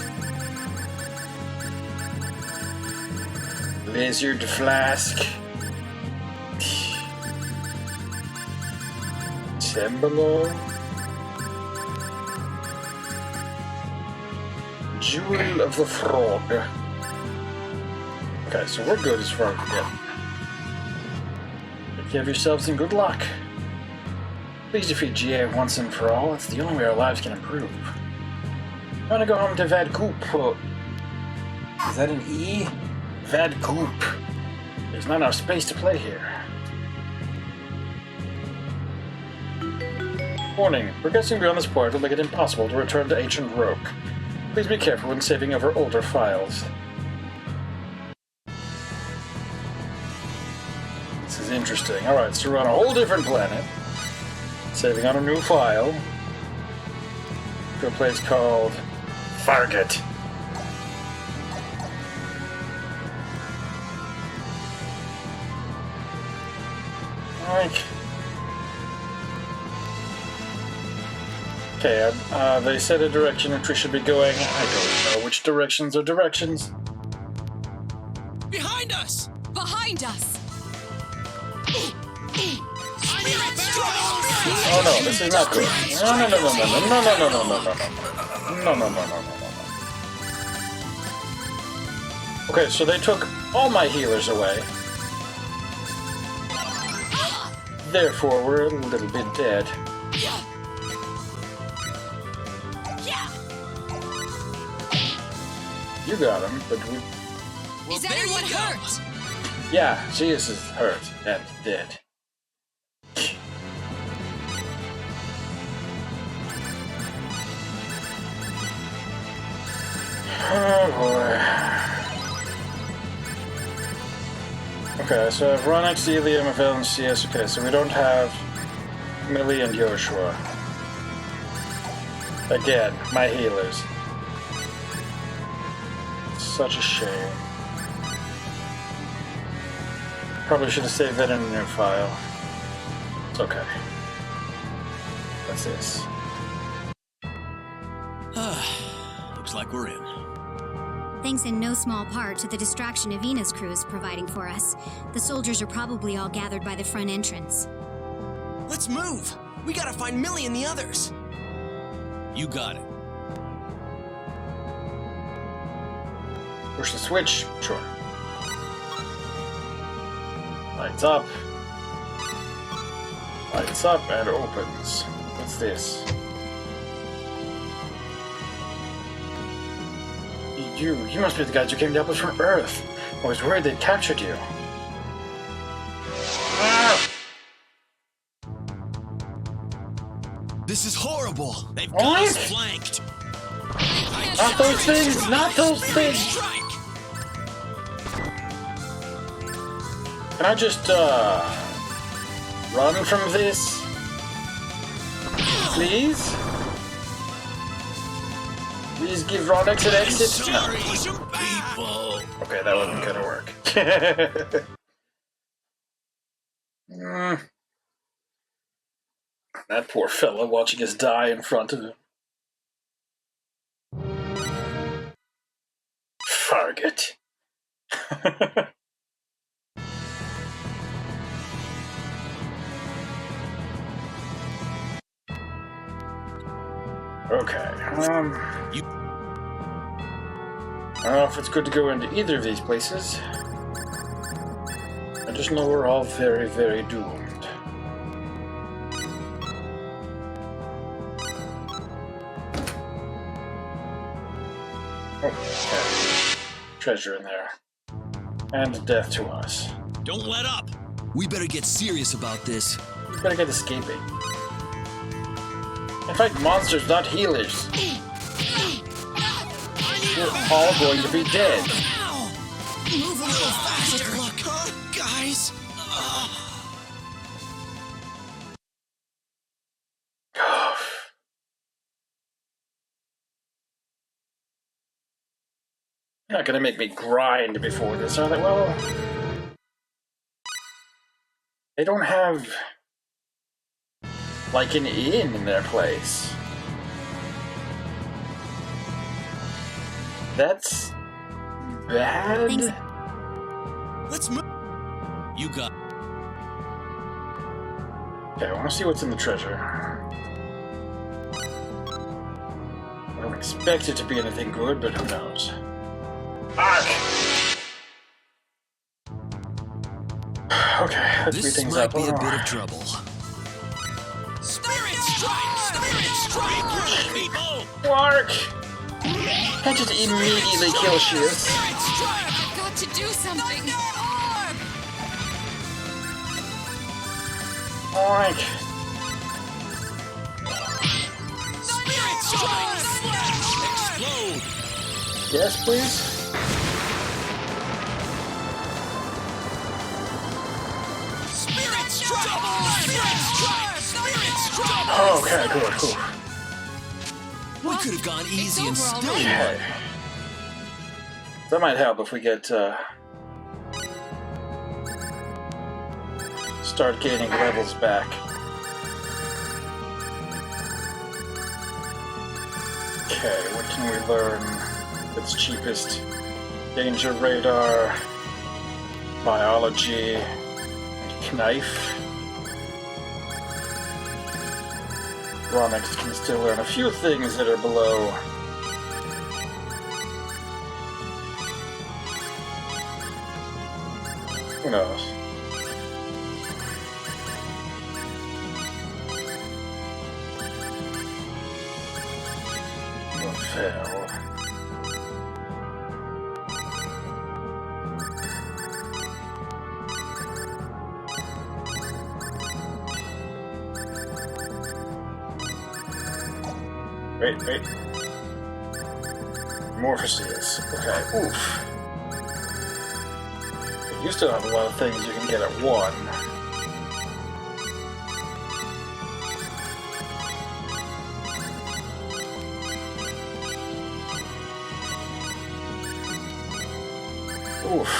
Lizard flask. Cembalo. Jewel of the Frog. Okay, so we're good as far as we get. Take care of yourselves and good luck. Please defeat GA once and for all. It's the only way our lives can improve. I want to go home to Vadgoop. Is that an E? Vadgoop. There's not enough space to play here. Warning. Progressing beyond this point will make it impossible to return to Ancient Rogue. Please be careful when saving over older files. This is interesting. Alright, so we're on a whole different planet. Saving on a new file. To a place called Fargett. Okay, they said a direction which we should be going. I don't know which directions are directions. Behind us! Behind us! Oh no, this is not good. No. Okay, so they took all my healers away. Therefore, we're a little bit dead. You got him, but we... Is anyone hurt? Yeah, she is hurt and dead. Oh boy. Okay, so I have Ronix, Elia, Mavel, and CS. Okay, so we don't have Millie and Joshua. Again, my healers. Such a shame. Probably should have saved that in a new file. It's okay. What's this? Looks like we're in. Thanks in no small part to the distraction Avina's crew is providing for us. The soldiers are probably all gathered by the front entrance. Let's move! We gotta find Millie and the others! You got it. Push the switch? Sure. Lights up. Lights up and opens. What's this? You must be the guys who came to help us from Earth. I was worried they'd captured you. Ah! This is horrible. They've got us flanked. Not those things! Not those things! Can I just, run from this? Please? Please give Ronix an exit? No. Okay, that wasn't gonna work. That poor fella watching us die in front of him. Fargett. Okay. I don't know if it's good to go into either of these places. I just know we're all very, very doomed. Oh, okay. Treasure in there. And death to us. Don't let up! We better get serious about this. We better get escaping. In fact, monsters, not healers. We're all going to be dead. Move a little faster. Good luck, huh, guys? You're not gonna make me grind before this, are they? Well, they don't have like an inn in their place. That's bad. Thanks. Let's move. You got. Okay, I want to see what's in the treasure. I don't expect it to be anything good, but who knows? Okay, let's speed things up. This might be a bit of trouble. Spirit strike! Spirit strike, people! Clark! Can't just immediately kill Shears. I've got to do something. Oink! Spirit strike! Explode! Yes, please? Spirit strike! Spirit strike! Spirit strike! Oh, okay, good, cool. We could have gone easy and still Okay. That might help if we get, start gaining levels back. Okay, what can we learn that's cheapest? Danger radar, biology, knife. Ronix can still learn a few things that are below. Who knows? Fail. Wait. Morphosis. Okay, oof. You still have a lot of things you can get at one. Oof.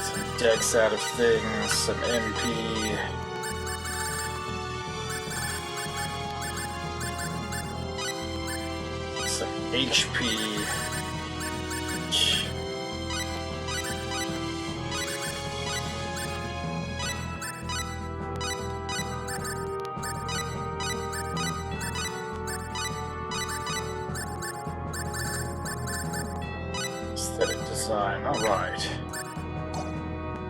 Some dex out of things, some MP. Some HP. Aesthetic design, alright.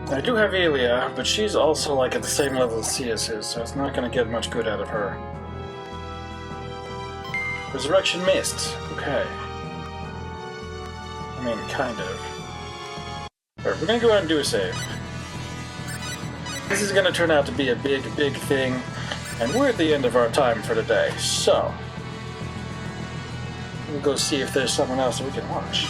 I do have Elia, but she's also like at the same level as Cius is, so it's not going to get much good out of her. Resurrection Mist. Okay. I mean, kind of. Alright, we're gonna go ahead and do a save. This is gonna turn out to be a big thing, and we're at the end of our time for today, so we'll go see if there's someone else that we can watch.